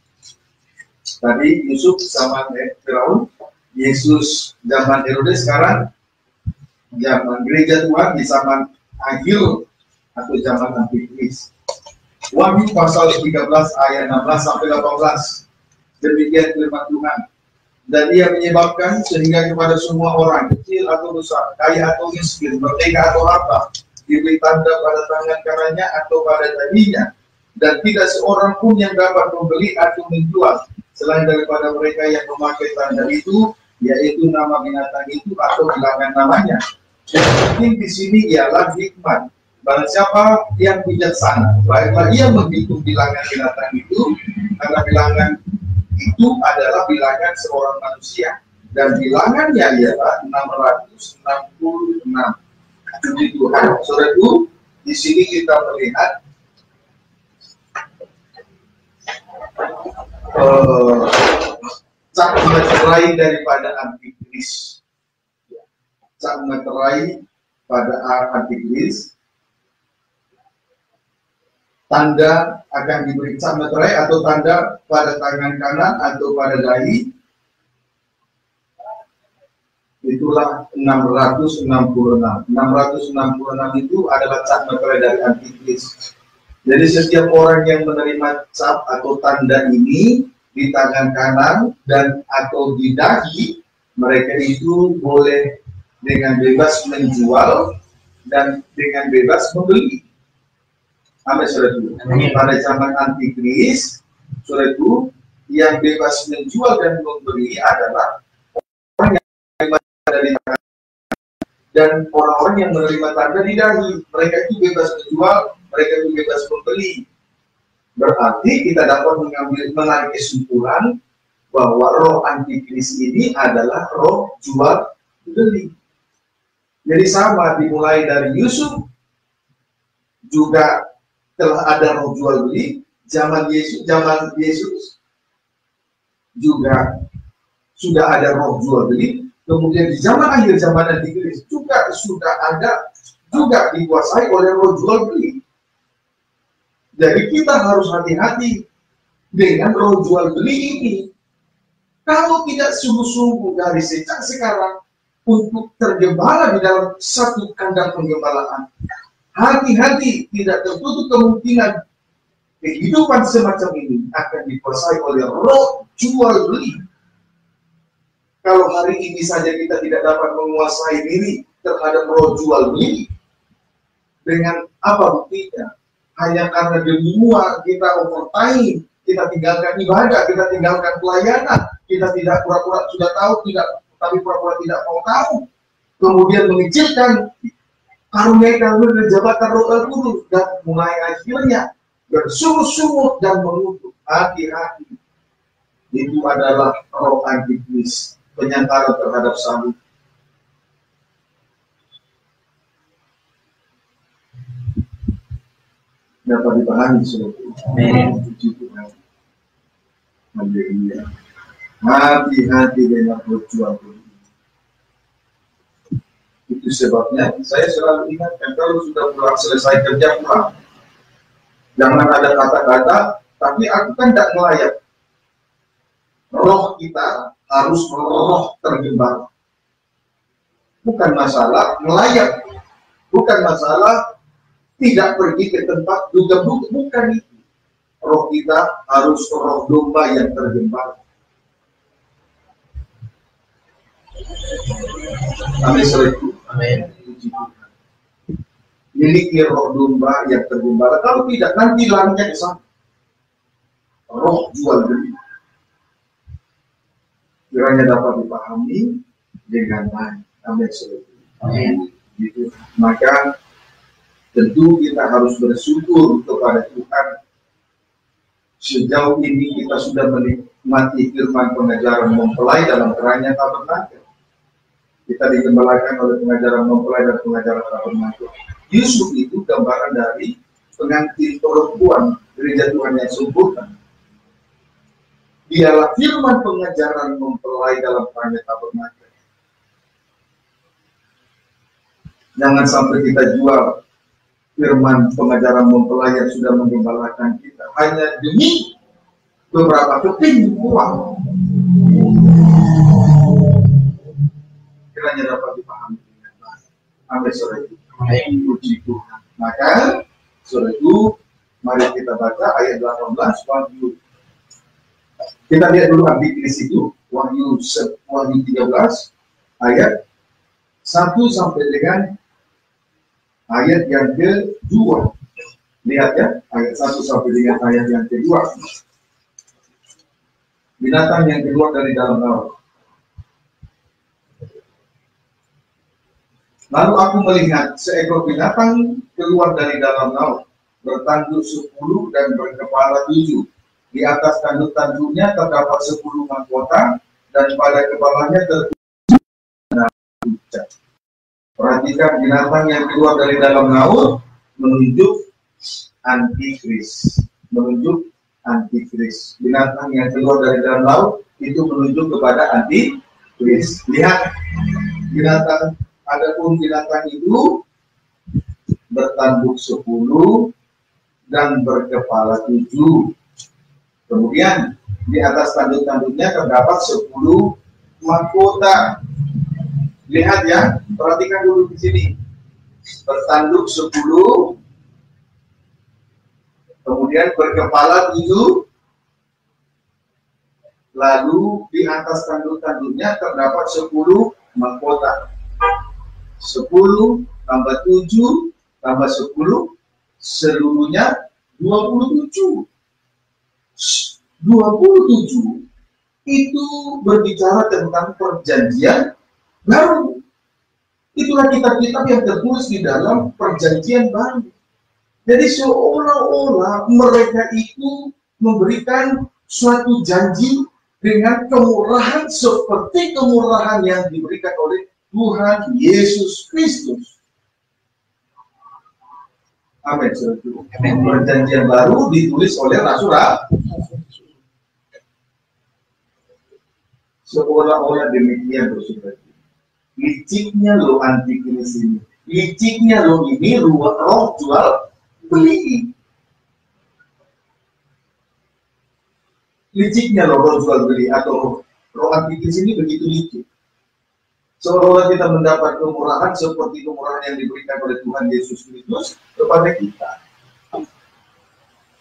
Tadi Yusuf zaman Firaun, Yesus zaman Herodes, sekarang zaman gereja Tuhan di zaman akhir atau zaman antikris. Wahyu pasal 13 ayat 16 sampai 18. Demikian firman Tuhan. Dan ia menyebabkan sehingga kepada semua orang, kecil atau besar, kaya atau miskin, merdeka atau apa, diberi tanda pada tangan kanannya atau pada dahinya, dan tidak seorang pun yang dapat membeli atau menjual selain daripada mereka yang memakai tanda itu, yaitu nama binatang itu atau bilangan namanya. Yang penting di sini ialah hikmat. Barang siapa yang bijaksana, baiklah ia menghitung bilangan binatang itu, karena bilangan itu adalah bilangan seorang manusia, dan bilangannya ialah 666. Puji Tuhan. Saudaraku, di sini kita melihat sang meterai daripada antikris. Sang meterai pada antikris, tanda akan diberi cap meterai atau tanda pada tangan kanan atau pada dahi. Itulah 666. 666 itu adalah cap meterai dari antikris. Jadi setiap orang yang menerima cap atau tanda ini di tangan kanan dan atau di dahi, mereka itu boleh dengan bebas menjual dan dengan bebas membeli. Amin, saudaraku. Pada zaman antikris, saudaraku, yang bebas menjual dan membeli adalah orang yang menerima tanda di tangan dan orang-orang yang menerima tanda di dahi. Mereka itu bebas menjual, mereka itu bebas membeli. Berarti kita dapat menarik kesimpulan bahwa roh antikris ini adalah roh jual beli. Jadi sama, dimulai dari Yusuf juga telah ada roh jual beli. Zaman Yesus juga sudah ada roh jual beli. Kemudian di zaman akhir, zaman antikris juga sudah ada, juga dikuasai oleh roh jual beli. Jadi kita harus hati-hati dengan roh jual beli ini. Kalau tidak sungguh-sungguh dari sejak sekarang untuk tergembala di dalam satu kandang penggembalaan, hati-hati, tidak tertutup kemungkinan kehidupan semacam ini akan dikuasai oleh roh jual beli. Kalau hari ini saja kita tidak dapat menguasai diri terhadap roh jual beli, dengan apa buktinya? Hanya karena demi uang kita overtime, kita tinggalkan ibadah, kita tinggalkan pelayanan, kita tidak pura-pura sudah tahu, tapi pura-pura tidak mau tahu, kemudian mengecilkan karunia-karunia dan jabatan Roh Kudus, dan mulai akhirnya bersungguh-sungguh dan mengutuk. Hati-hati, itu adalah roh antikris, penyangkala terhadap salib. Dapat dipahami, saudara. Puji Tuhan. Haleluya. Hati-hati dengan berjuang beli. Itu sebabnya saya selalu ingatkan, kalau sudah pulang selesai kerja pulang, jangan ada kata-kata, tapi aku kan tidak melayat. Roh kita harus roh tergembala. Bukan masalah melayat, bukan masalah tidak pergi ke tempat juga, bukan itu. Roh kita harus roh domba yang tergembala. Amin, saudaraku. Amin. Miliki roh domba yang tergembala. Kalau tidak, nanti langkah ke sana. Roh jual beli. Kiranya dapat dipahami dengan baik. Amin, saudaraku. Amin. Gitu. Maka tentu kita harus bersyukur kepada Tuhan. Sejauh ini kita sudah menikmati firman pengajaran mempelai dalam kerajaan tabernakel. Kita digembalakan oleh pengajaran mempelai dan pengajaran tabernakel. Yusuf itu gambaran dari pengantin perempuan gereja Tuhan yang sempurna. Dialah firman pengajaran mempelai dalam kerajaan tabernakel. Jangan sampai kita jual firman pengajaran mempelai yang sudah menggembalakan kita hanya demi beberapa keping uang. Kiranya dapat dipahami dengan baik. Amin, saudaraku. Puji Tuhan. Maka, saudaraku, mari kita baca ayat 18 Wahyu. Kita lihat dulu antikris itu, Wahyu 13 ayat 1 sampai dengan ayat yang kedua. Lihat ya, ayat 1 sampai dengan ayat yang kedua. Binatang yang keluar dari dalam laut. Lalu aku melihat seekor binatang keluar dari dalam laut, bertanduk 10 dan berkepala 7. Di atas tanduk-tanduknya terdapat 10 mahkota, dan pada kepalanya tertulis nama. Perhatikan, binatang yang keluar dari dalam laut menunjuk antikris. Menunjuk antikris. Binatang yang keluar dari dalam laut itu menunjuk kepada antikris. Lihat, binatang Adapun binatang itu bertanduk 10 dan berkepala 7. Kemudian di atas tanduk-tanduknya terdapat 10 mahkota. Lihat ya, perhatikan dulu di sini. Bertanduk 10, kemudian berkepala 7, lalu di atas tanduk-tanduknya terdapat 10 mahkota. 10 tambah 7 tambah 10, seluruhnya 27. 27 itu berbicara tentang perjanjian baru. Itulah kitab-kitab yang tertulis di dalam perjanjian baru. Jadi seolah-olah mereka itu memberikan suatu janji dengan kemurahan seperti kemurahan yang diberikan oleh Tuhan Yesus Kristus. Amin. Perjanjian baru ditulis oleh Rasul. Seolah-olah demikian, saudara. Liciknya lo antikris ini. Liciknya lo ini roh jual beli. Liciknya lo roh jual beli atau roh antikris ini begitu licik. Seolah-olah kita mendapat kemurahan seperti kemurahan yang diberikan oleh Tuhan Yesus Kristus kepada kita.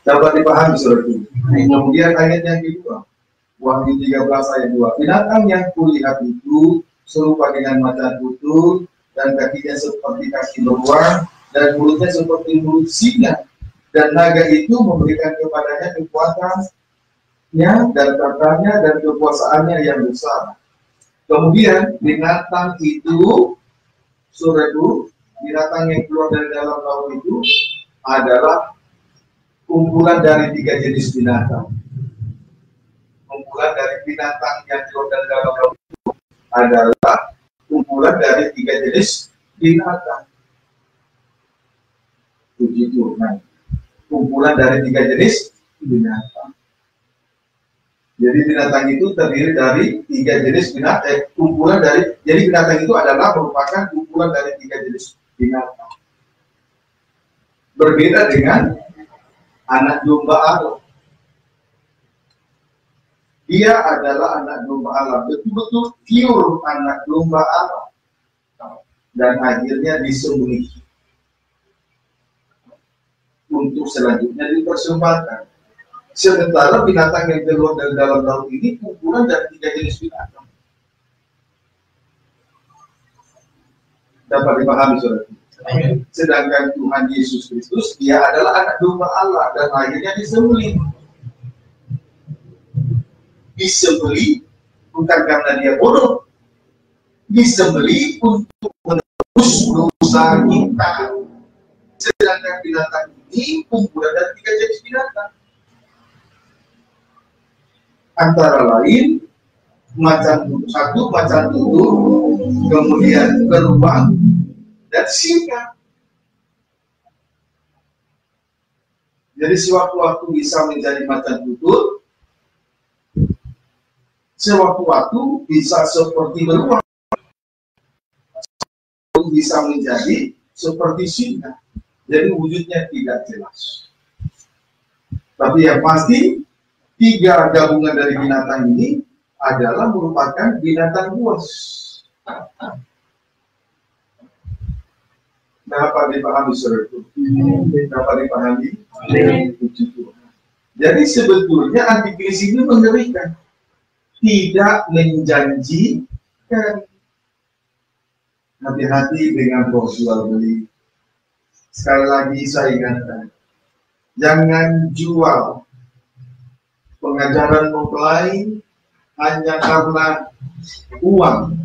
Dapat dipahami, saudara. Kemudian ayat yang kedua, Wahyu 13 ayat 2. Binatang yang kulihat itu serupa dengan macan tutul, dan kakinya seperti kaki beruang, dan mulutnya seperti mulut singa. Dan naga itu memberikan kepadanya kekuatannya dan tatanya dan kekuasaannya yang besar. Kemudian binatang itu, saudaraku, binatang yang keluar dari dalam laut itu adalah kumpulan dari 3 jenis binatang. Kumpulan dari binatang yang keluar dari dalam laut itu adalah kumpulan dari 3 jenis binatang. Begitu, nah, kumpulan dari 3 jenis binatang. Jadi binatang itu terdiri dari 3 jenis binatang, kumpulan dari, jadi binatang itu adalah merupakan kumpulan dari 3 jenis binatang. Berbeda dengan anak domba Allah. Dia adalah anak domba Allah, betul-betul pure anak domba Allah. Dan akhirnya disembelih. Untuk selanjutnya dipersembahkan. Sementara binatang yang keluar dari dalam laut ini kumpulan dari 3 jenis binatang. Dapat dipahami, saudara? Sedangkan Tuhan Yesus Kristus, dia adalah anak domba Allah dan akhirnya disembelih. Disembelih bukan karena dia bodoh, disembelih untuk menebus dosa kita. Sedangkan binatang ini kumpulan dari 3 jenis binatang. Antara lain macan tutul, kemudian beruang dan singa. Jadi sewaktu-waktu bisa menjadi macan tutul, sewaktu-waktu bisa seperti beruang, bisa menjadi seperti singa. Jadi wujudnya tidak jelas. Tapi yang pasti 3 gabungan dari binatang ini adalah merupakan binatang buas. Dapat dipahami, saudara? Dapat dipahami? Jadi sebetulnya antikris ini mengerikan, tidak menjanjikan. Hati-hati dengan roh jual beli. Sekali lagi saya ingatkan, jangan jual pengajaran mempelai hanya karena uang.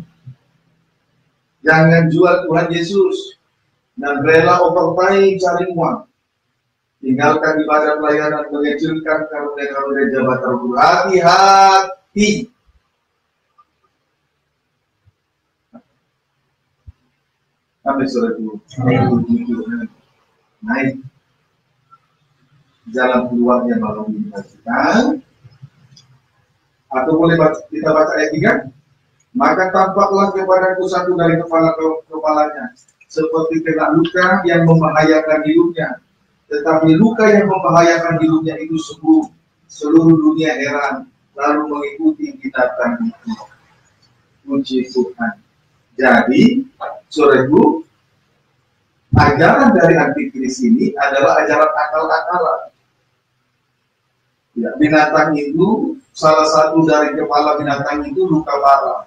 Jangan jual Tuhan Yesus dan rela overpay cari uang. Tinggalkan ibadah pelayanan, mengecilkan karunia-karunia jabatan. Hati-hati. Sampai sore dulu. Naik. Jalan keluarnya malam ini. Atau boleh kita baca ayat 3? Maka tampaklah kepadaku satu dari kepalanya, seperti kena luka yang membahayakan hidupnya. Tetapi luka yang membahayakan hidupnya itu sembuh. Seluruh dunia heran, lalu mengikuti binatang itu. Puji Tuhan. Jadi, saudaraku, ajaran dari antikris ini adalah ajaran akal-akalan. Ya, binatang itu, salah satu dari kepala binatang itu luka parah.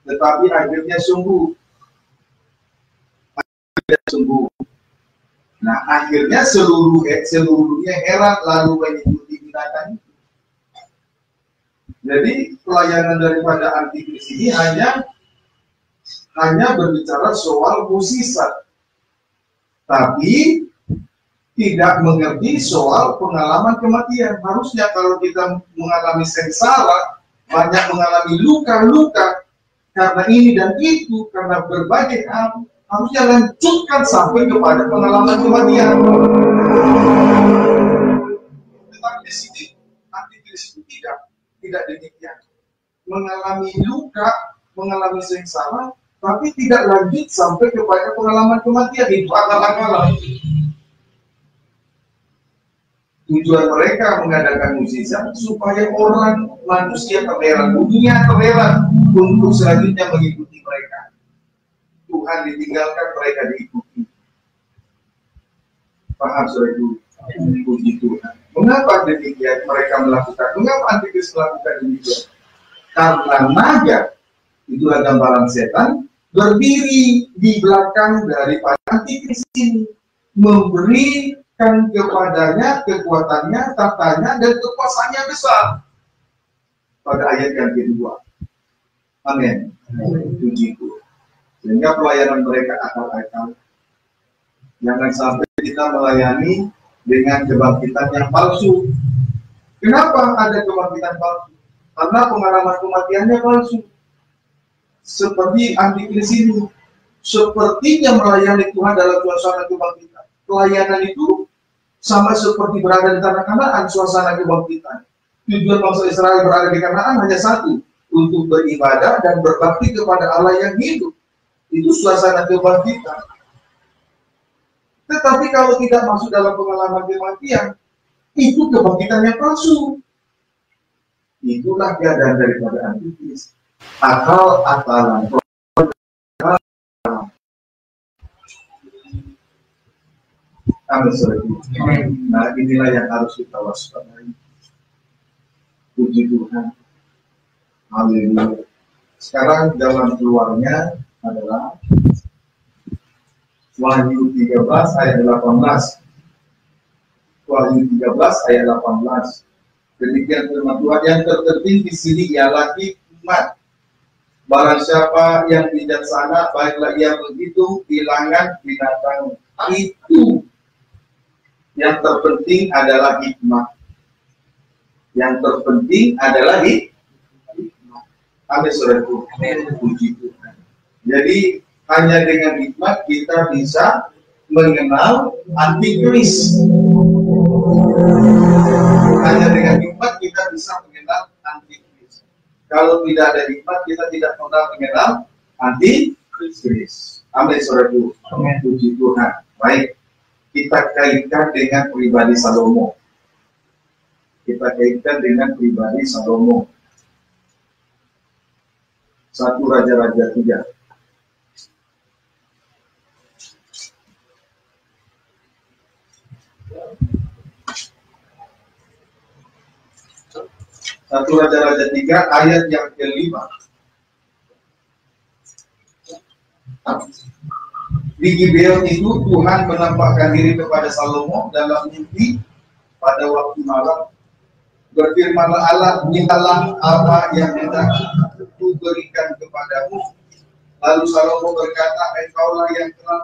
Tetapi akhirnya sembuh. Nah, akhirnya seluruh dunia heran lalu mengikuti binatang itu. Jadi pelayanan daripada antikris ini hanya berbicara soal mukjizat, tapi tidak mengerti soal pengalaman kematian. Harusnya kalau kita mengalami sengsara, banyak mengalami luka-luka karena ini dan itu, karena berbagai hal, harusnya lanjutkan sampai kepada pengalaman kematian. Tetapi di sini antikris itu tidak demikian. Mengalami luka, mengalami sengsara, tapi tidak lanjut sampai kepada pengalaman kematian. Itu akal-akalan. Tujuan mereka mengadakan mukjizat supaya orang, manusia terheran, dunia terheran untuk selanjutnya mengikuti mereka. Tuhan ditinggalkan, mereka diikuti. Paham saudara? Puji Tuhan. Mengapa demikian mereka melakukan? Mengapa antikris melakukan demikian? Karena naga, itulah gambaran setan, berdiri di belakang daripada antikris ini, memberikan kepadanya kekuatannya, tatanya, dan kekuasaannya besar. Pada ayat yang kedua. Amin. Puji Tuhan. Sehingga pelayanan mereka akal-akal. Jangan sampai kita melayani dengan kebangkitan yang palsu. Kenapa ada kebangkitan palsu? Karena pengalaman kematiannya palsu. Seperti antikris ini, sepertinya melayani Tuhan dalam suasana kebangkitan. Pelayanan itu sama seperti berada di tanah Kanaan, suasana kebangkitan. Tujuan bangsa Israel berada di Kanaan hanya satu, untuk beribadah dan berbakti kepada Allah yang hidup. Itu suasana kebangkitan. Tetapi kalau tidak masuk dalam pengalaman kematian, itu kebangkitan yang palsu. Itulah keadaan daripada antikris. Akal-akalan. Nah, inilah yang harus kita waspadai. Puji Tuhan. Haleluya. Sekarang jalan keluarnya adalah Wahyu 13 ayat 18. Wahyu 13 ayat 18. Demikian firman Tuhan. Yang terpenting di sini ialah hikmat. Barang siapa yang bijaksana, baiklah ia menghitung bilangan binatang itu. Yang terpenting adalah hikmat. Yang terpenting adalah hikmat. Amin, saudaraku. Puji Tuhan. Jadi hanya dengan hikmat kita bisa mengenal antikris. Hanya dengan hikmat kita bisa mengenal antikris. Kalau tidak ada hikmat, kita tidak pernah mengenal antikris. Amin, saudaraku. Puji Tuhan. Baik, kita kaitkan dengan pribadi Salomo. Kita kaitkan dengan pribadi Salomo. 1 Raja-Raja 3. 1 Raja-Raja 3 ayat yang ke-5. Di Gibeon itu Tuhan menampakkan diri kepada Salomo dalam mimpi pada waktu malam. Berfirmanlah Allah, mintalah apa yang hendak ku berikan kepadamu. Lalu Salomo berkata, engkaulah yang telah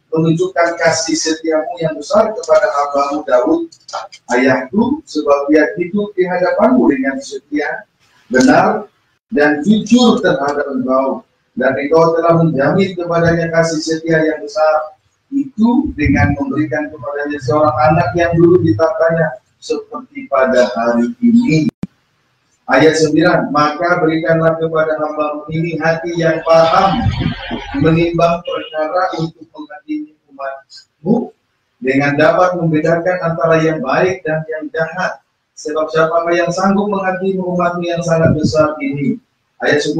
menunjukkan kasih setiamu yang besar kepada hambamu Daud, ayahku, sebab dia hidup di hadapanmu dengan setia, benar, dan jujur terhadap engkau. Dan engkau telah menjamin kepadanya kasih setia yang besar, itu dengan memberikan kepadanya seorang anak yang dulu ditatanya, seperti pada hari ini. Ayat 9, maka berikanlah kepada hamba ini hati yang paham menimbang perkara untuk menghadiri umatmu dengan dapat membedakan antara yang baik dan yang jahat. Sebab siapakah yang sanggup menghadiri umatmu yang sangat besar ini? Ayat 10,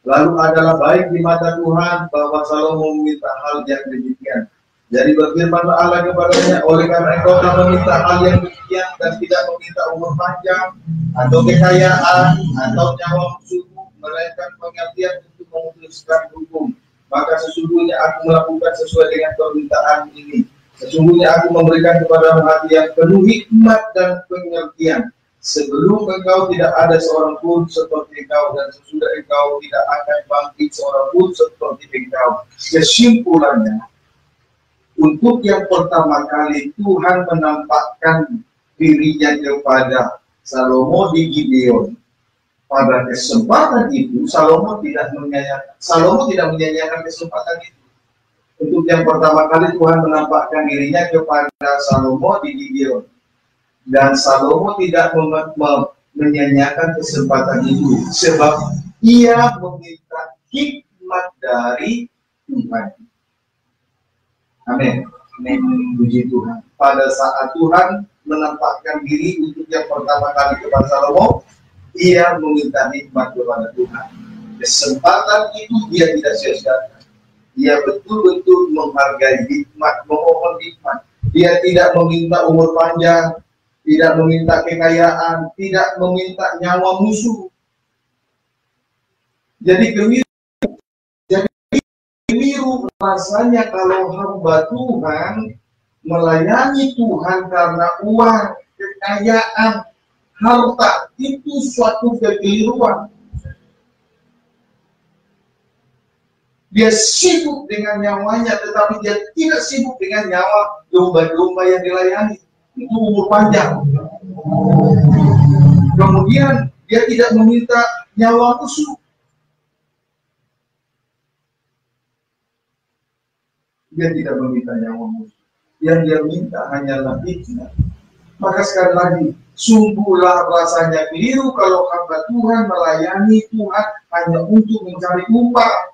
lalu adalah baik di mata Tuhan bahwa Salomo meminta hal yang demikian. Jadi berfirmanlah Allah kepadanya, oleh karena engkau telah meminta hal yang demikian dan tidak meminta umur panjang atau kekayaan atau nyawa musuhmu, melainkan pengertian untuk memutuskan hukum, maka sesungguhnya aku melakukan sesuai dengan permintaan ini. Sesungguhnya aku memberikan kepada hati yang penuh hikmat dan pengertian. Sebelum engkau tidak ada seorang pun seperti engkau, dan sesudah engkau tidak akan bangkit seorang pun seperti engkau. Kesimpulannya, untuk yang pertama kali Tuhan menampakkan dirinya kepada Salomo di Gibeon. Pada kesempatan itu Salomo tidak menyanyiakan kesempatan itu. Untuk yang pertama kali Tuhan menampakkan dirinya kepada Salomo di Gibeon, dan Salomo tidak menyanyiakan kesempatan itu sebab ia meminta hikmat dari Tuhan. Amin. Puji Tuhan. Pada saat Tuhan menampakkan diri untuk yang pertama kali kepada Salomo, ia meminta hikmat kepada Tuhan. Kesempatan itu dia tidak sia-siakan. Dia betul-betul menghargai hikmat, memohon hikmat. Dia tidak meminta umur panjang, tidak meminta kekayaan, tidak meminta nyawa musuh. Jadi keliru rasanya kalau hamba Tuhan melayani Tuhan karena uang, kekayaan, harta. Itu suatu kekeliruan. Dia sibuk dengan nyawanya, tetapi dia tidak sibuk dengan nyawa domba-domba yang dilayani. Itu umur panjang. Kemudian dia tidak meminta nyawa musuh. Dia tidak meminta nyawa musuh. Yang dia minta hanyalah hikmat. Maka sekali lagi, sungguhlah rasanya keliru kalau hamba Tuhan melayani Tuhan hanya untuk mencari upah.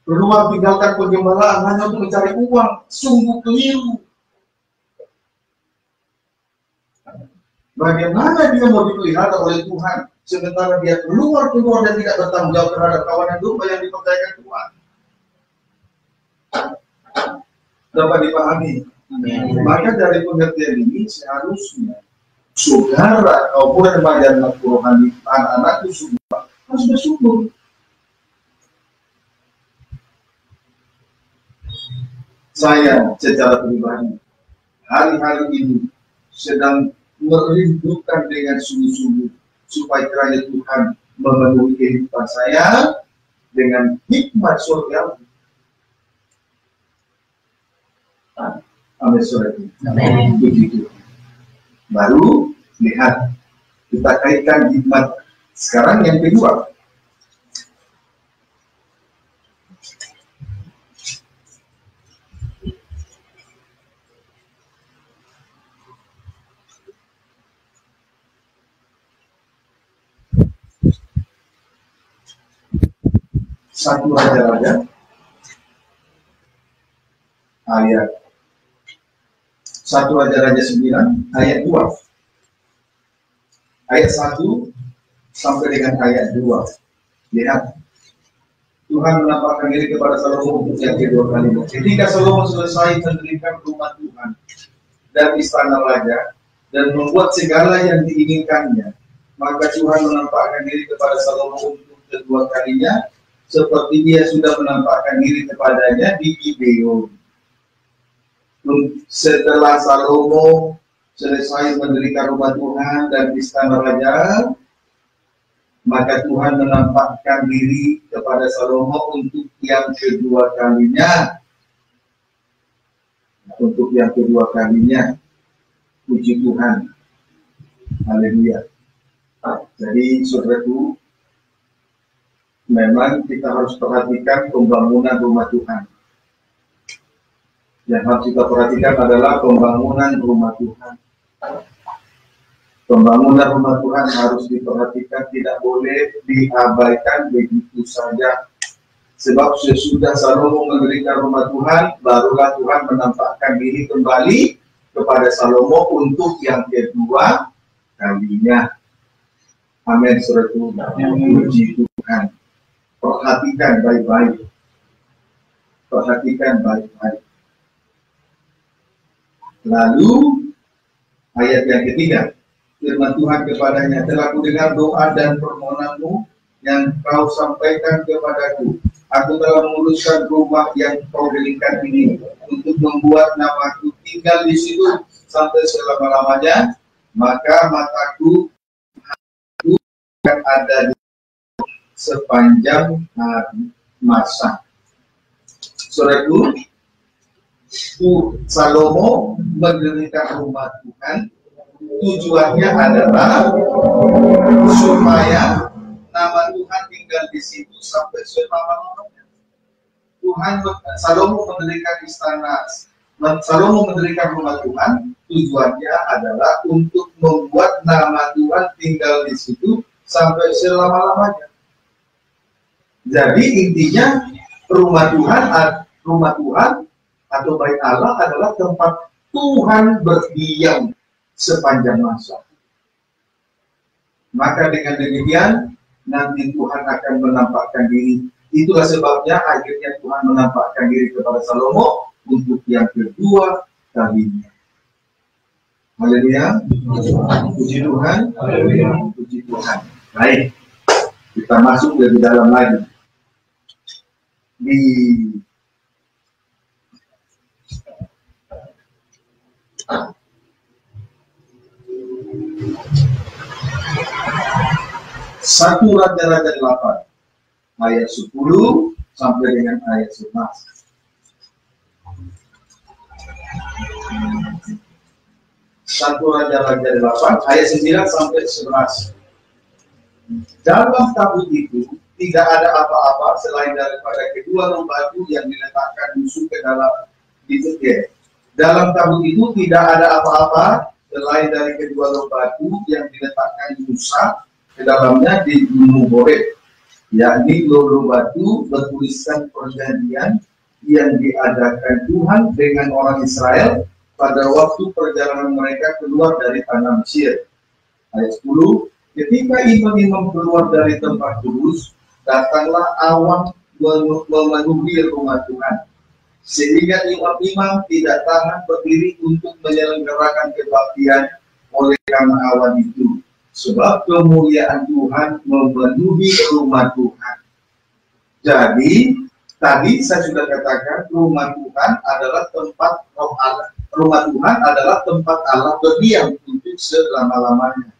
Keluar tinggalkan pengembalaan hanya untuk mencari uang, sungguh keliru. Bagaimana dia mau dipelihara oleh Tuhan sementara dia keluar dan tidak bertanggung jawab terhadap kawanan domba yang dipercayakan Tuhan? Dapat dipahami. Maka dari pengertian ini seharusnya saudara kaum remaja dan rohani, anak-anakku semua harus bersyukur. Saya secara pribadi hari-hari ini sedang merindukan dengan sungguh-sungguh supaya kiranya Tuhan memenuhi kehidupan saya dengan hikmat surga. Amin surga. Begitu. Baru lihat, kita kaitkan hikmat. Sekarang yang kedua. Satu Raja-Raja ayat 1 Raja-Raja 9 ayat 2. Ayat 1 sampai dengan ayat 2. Lihat, Tuhan menampakkan diri kepada Salomo untuk yang kedua kalinya. Ketika Salomo selesai mendirikan rumah Tuhan dan istana raja dan membuat segala yang diinginkannya, maka Tuhan menampakkan diri kepada Salomo untuk kedua kalinya seperti dia sudah menampakkan diri kepadanya di Gibeon. Setelah Salomo selesai mendirikan rumah Tuhan dan istana raja, maka Tuhan menampakkan diri kepada Salomo untuk yang kedua kalinya. Untuk yang kedua kalinya, puji Tuhan. Haleluya. Jadi saudaraku, memang kita harus perhatikan pembangunan rumah Tuhan. Yang harus kita perhatikan adalah pembangunan rumah Tuhan. Pembangunan rumah Tuhan harus diperhatikan, tidak boleh diabaikan begitu saja. Sebab sesudah Salomo mendirikan rumah Tuhan, barulah Tuhan menampakkan diri kembali kepada Salomo untuk yang kedua kalinya. Amin, saudara. Puji Tuhan. Perhatikan baik-baik. Perhatikan baik-baik. Lalu ayat yang ketiga, firman Tuhan kepadanya, telah kudengar doa dan permohonanmu yang kau sampaikan kepadaku. Aku telah menguruskan rumah yang kau berikan ini untuk membuat namaku tinggal di situ sampai selama-lamanya. Maka mataku akan ada di sepanjang masa. Saudaraku, Salomo mendirikan rumah Tuhan, tujuannya adalah supaya nama Tuhan tinggal di situ sampai selama-lamanya. Salomo mendirikan istana, Salomo mendirikan rumah Tuhan, tujuannya adalah untuk membuat nama Tuhan tinggal di situ sampai selama-lamanya. Jadi intinya rumah Tuhan atau bait Allah adalah tempat Tuhan berdiam sepanjang masa. Maka dengan demikian nanti Tuhan akan menampakkan diri. Itulah sebabnya akhirnya Tuhan menampakkan diri kepada Salomo untuk yang kedua kalinya. Haleluya. Puji Tuhan. Puji Tuhan. Baik, kita masuk lebih dalam lagi. Di Satu Raja-Raja 8 ayat 10 sampai dengan ayat 11. Satu Raja-Raja 8 ayat 9 sampai 11. Dalam tabut itu tidak ada apa-apa selain daripada kedua lembagu yang diletakkan musuh ke dalam ditutupnya. Dalam tabut itu tidak ada apa-apa selain dari kedua lembagu yang diletakkan Musa ke dalamnya di Gunung Horeb, yakni loro batu bertuliskan perjanjian yang diadakan Tuhan dengan orang Israel pada waktu perjalanan mereka keluar dari tanah Mesir. Ayat 10, ketika imam-imam keluar dari tempat kudus, datanglah awan memenuhi rumah Tuhan, sehingga imam-imam tidak tahan berdiri untuk menyelenggarakan kebaktian oleh karena awan itu. Sebab kemuliaan Tuhan memenuhi rumah Tuhan. Jadi, tadi saya sudah katakan rumah Tuhan adalah tempat roh Allah. Rumah Tuhan adalah tempat Allah berdiam untuk selama-lamanya.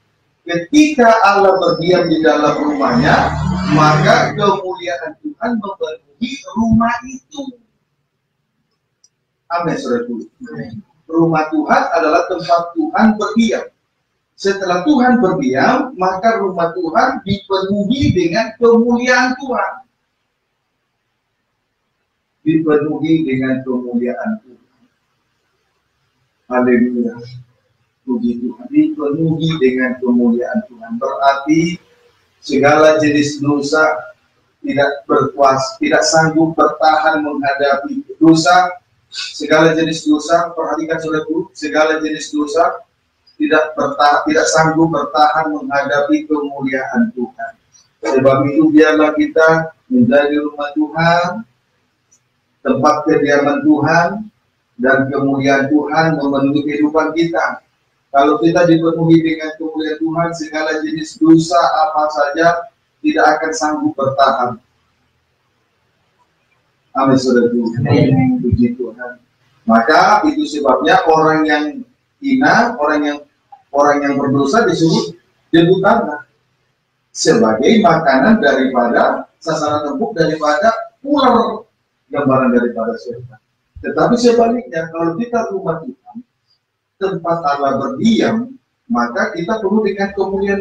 Ketika Allah berdiam di dalam rumahnya, maka kemuliaan Tuhan memenuhi rumah itu. Amin, saudaraku. Rumah Tuhan adalah tempat Tuhan berdiam. Setelah Tuhan berdiam, maka rumah Tuhan dipenuhi dengan kemuliaan Tuhan. Dipenuhi dengan kemuliaan Tuhan. Haleluya. Puji Tuhan. Dipenuhi dengan kemuliaan Tuhan. Berarti segala jenis dosa tidak berkuasa, tidak sanggup bertahan menghadapi dosa. Segala jenis dosa, perhatikan saudaraku, segala jenis dosa tidak sanggup bertahan menghadapi kemuliaan Tuhan. Sebab itu biarlah kita menjadi rumah Tuhan, tempat kediaman Tuhan, dan kemuliaan Tuhan memenuhi kehidupan kita. Kalau kita dipenuhi dengan kemuliaan Tuhan, segala jenis dosa apa saja tidak akan sanggup bertahan. Amin, saudaraku. Puji Tuhan. Maka itu sebabnya orang yang hina, orang yang berdosa disebut debut tanah sebagai makanan daripada sasaran empuk, daripada ular, gambaran daripada setan. Tetapi sebaliknya, kalau kita rumah Tuhan, tempat Allah berdiam, maka kita perlu dengan kemuliaan.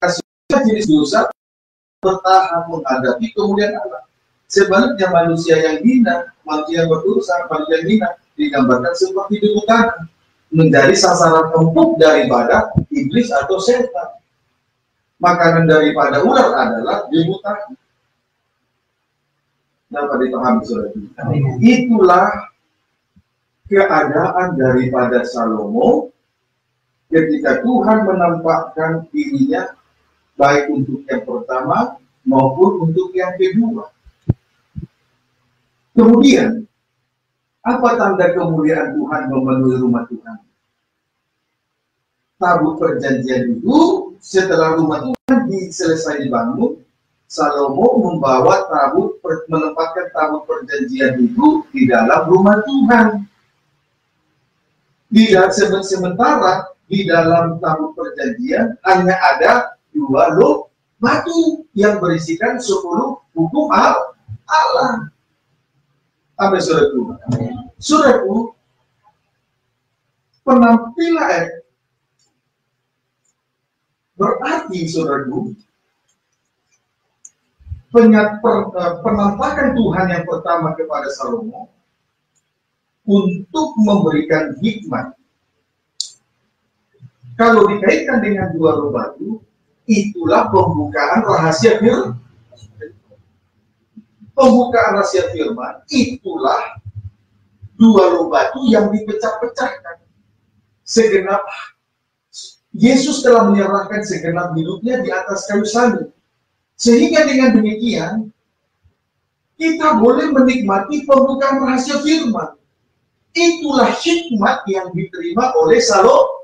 Kasih jenis dosa bertahan menghadapi kemuliaan Allah. Sebaliknya manusia yang hina, manusia yang berdosa, manusia yang hina digambarkan seperti debu tanah, menjadi sasaran empuk daripada iblis atau setan. Makanan daripada ular adalah debu tanah. Dapat dipahami saudara? Itulah keadaan daripada Salomo ketika Tuhan menampakkan dirinya baik untuk yang pertama maupun untuk yang kedua. Kemudian, apa tanda kemuliaan Tuhan memenuhi rumah Tuhan? Tabut perjanjian itu setelah rumah Tuhan selesai dibangun, Salomo membawa menempatkan tabut perjanjian itu di dalam rumah Tuhan. Sementara di dalam tabut perjanjian hanya ada 2 loh batu yang berisikan 10 hukum Allah. Amin, saudaraku. Saudaraku, penampilan berarti, saudaraku, penampakan Tuhan yang pertama kepada Salomo untuk memberikan hikmat. Kalau dikaitkan dengan 2 loh batu, itulah pembukaan rahasia firman. Pembukaan rahasia firman itulah 2 loh batu yang dipecah-pecahkan. Segenap Yesus telah menyerahkan segenap hidupnya di atas kayu salib. Sehingga dengan demikian kita boleh menikmati pembukaan rahasia firman. Itulah hikmat yang diterima oleh Salomo.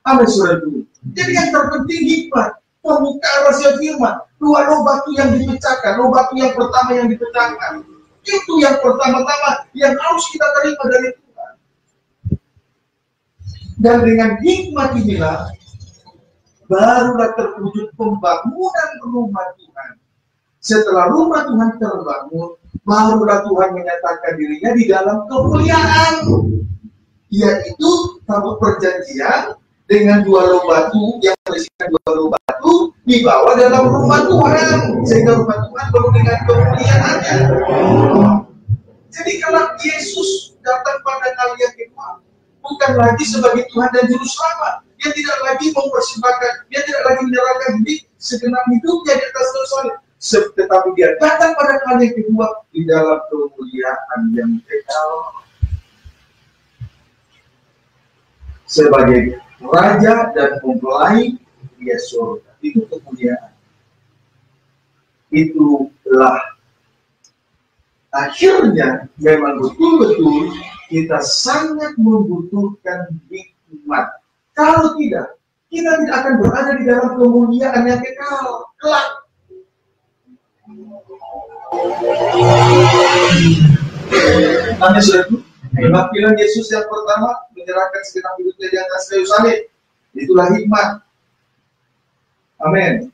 Amin, saudaraku. Jadi yang terpenting hikmat, pembukaan rahasia firman. 2 loh batu yang dipecahkan, loh batu yang pertama yang dipecahkan. Itu yang pertama-tama yang harus kita terima dari Tuhan. Dan dengan hikmat inilah barulah terwujud pembangunan rumah Tuhan. Setelah rumah Tuhan terbangun, barulah Tuhan menyatakan dirinya di dalam kemuliaan, yaitu tabut perjanjian dengan 2 loh batu yang berisikan 2 loh batu dibawa dalam rumah Tuhan, sehingga rumah Tuhan penuh dengan kemuliaannya. Jadi kalau Yesus datang pada kali yang kedua, bukan lagi sebagai Tuhan dan Juru Selamat. Dia tidak lagi mempersembahkan, dia tidak lagi menyerahkan diri segenap hidupnya di atas kayu salib. Tetapi dia datang pada kali yang kedua di dalam kemuliaan yang kekal. Sebagai Raja dan mempelai dia surga. Itu kemuliaan. Itulah akhirnya memang betul-betul kita sangat membutuhkan hikmat. Kalau tidak, kita tidak akan berada di dalam kemuliaan yang kekal, kelak. Amin, saudaraku. Penampilan Yesus yang pertama menyerahkan segenap hidupnya di atas kayu salib. Itulah hikmat. Amin.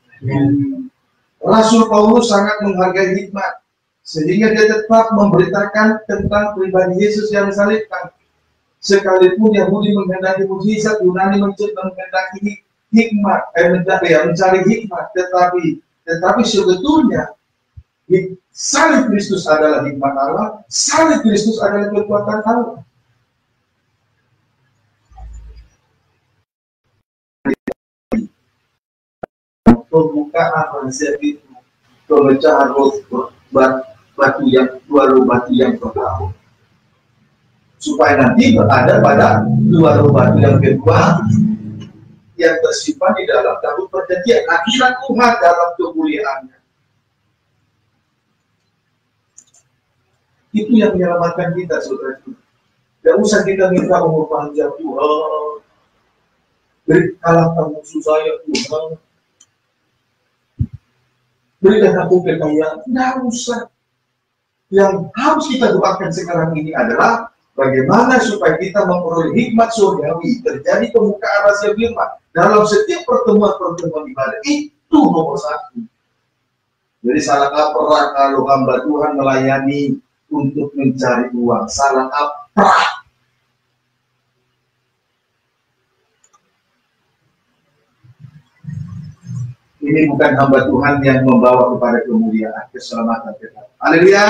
Rasul Paulus sangat menghargai hikmat, sehingga dia tetap memberitakan tentang pribadi Yesus yang disalibkan. Sekalipun Yahudi menghendaki mukjizat, Yunani menghendaki hikmat, mencari hikmat, tetapi sebetulnya salib Kristus adalah hikmat Allah, salib Kristus adalah kekuatan Allah. Pembukaan rahasia itu, pemecahan batu yang 2 loh batu yang pertama, supaya nanti berada pada 2 loh batu yang kedua yang tersimpan di dalam tabut perjanjian. Akhirat Tuhan dalam kemuliaannya. Itu yang menyelamatkan kita, saudara. Tidak usah kita minta umur panjang, Tuhan. Beri kalahkan musuh saya, Tuhan. Berikan aku kekayaan. Tidak usah. Yang harus kita doakan sekarang ini adalah bagaimana supaya kita memperoleh hikmat surgawi, terjadi pembukaan rahasia firman dalam setiap pertemuan-pertemuan ibadah. Itu nomor 1. Jadi salah kaprah kalau hamba Tuhan melayani untuk mencari uang. Salah kaprah. Ini bukan hamba Tuhan yang membawa kepada kemuliaan, keselamatan kita. Haleluya.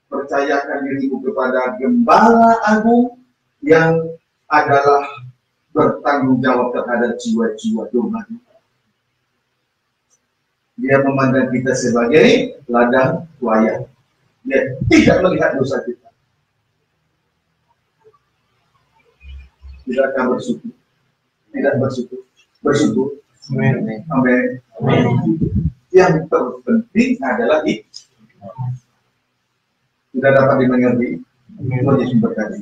Percayakan dirimu kepada Gembala Agung yang adalah bertanggung jawab terhadap jiwa-jiwa domba. Dia memandang kita sebagai ladang buaya. Dia tidak melihat dosa kita. Tidak akan bersyukur. Tidak bersyukur. Bersyukur. Amin. Amin. Yang terpenting adalah tidak dapat dimengerti. Tuhan Yesus berkati.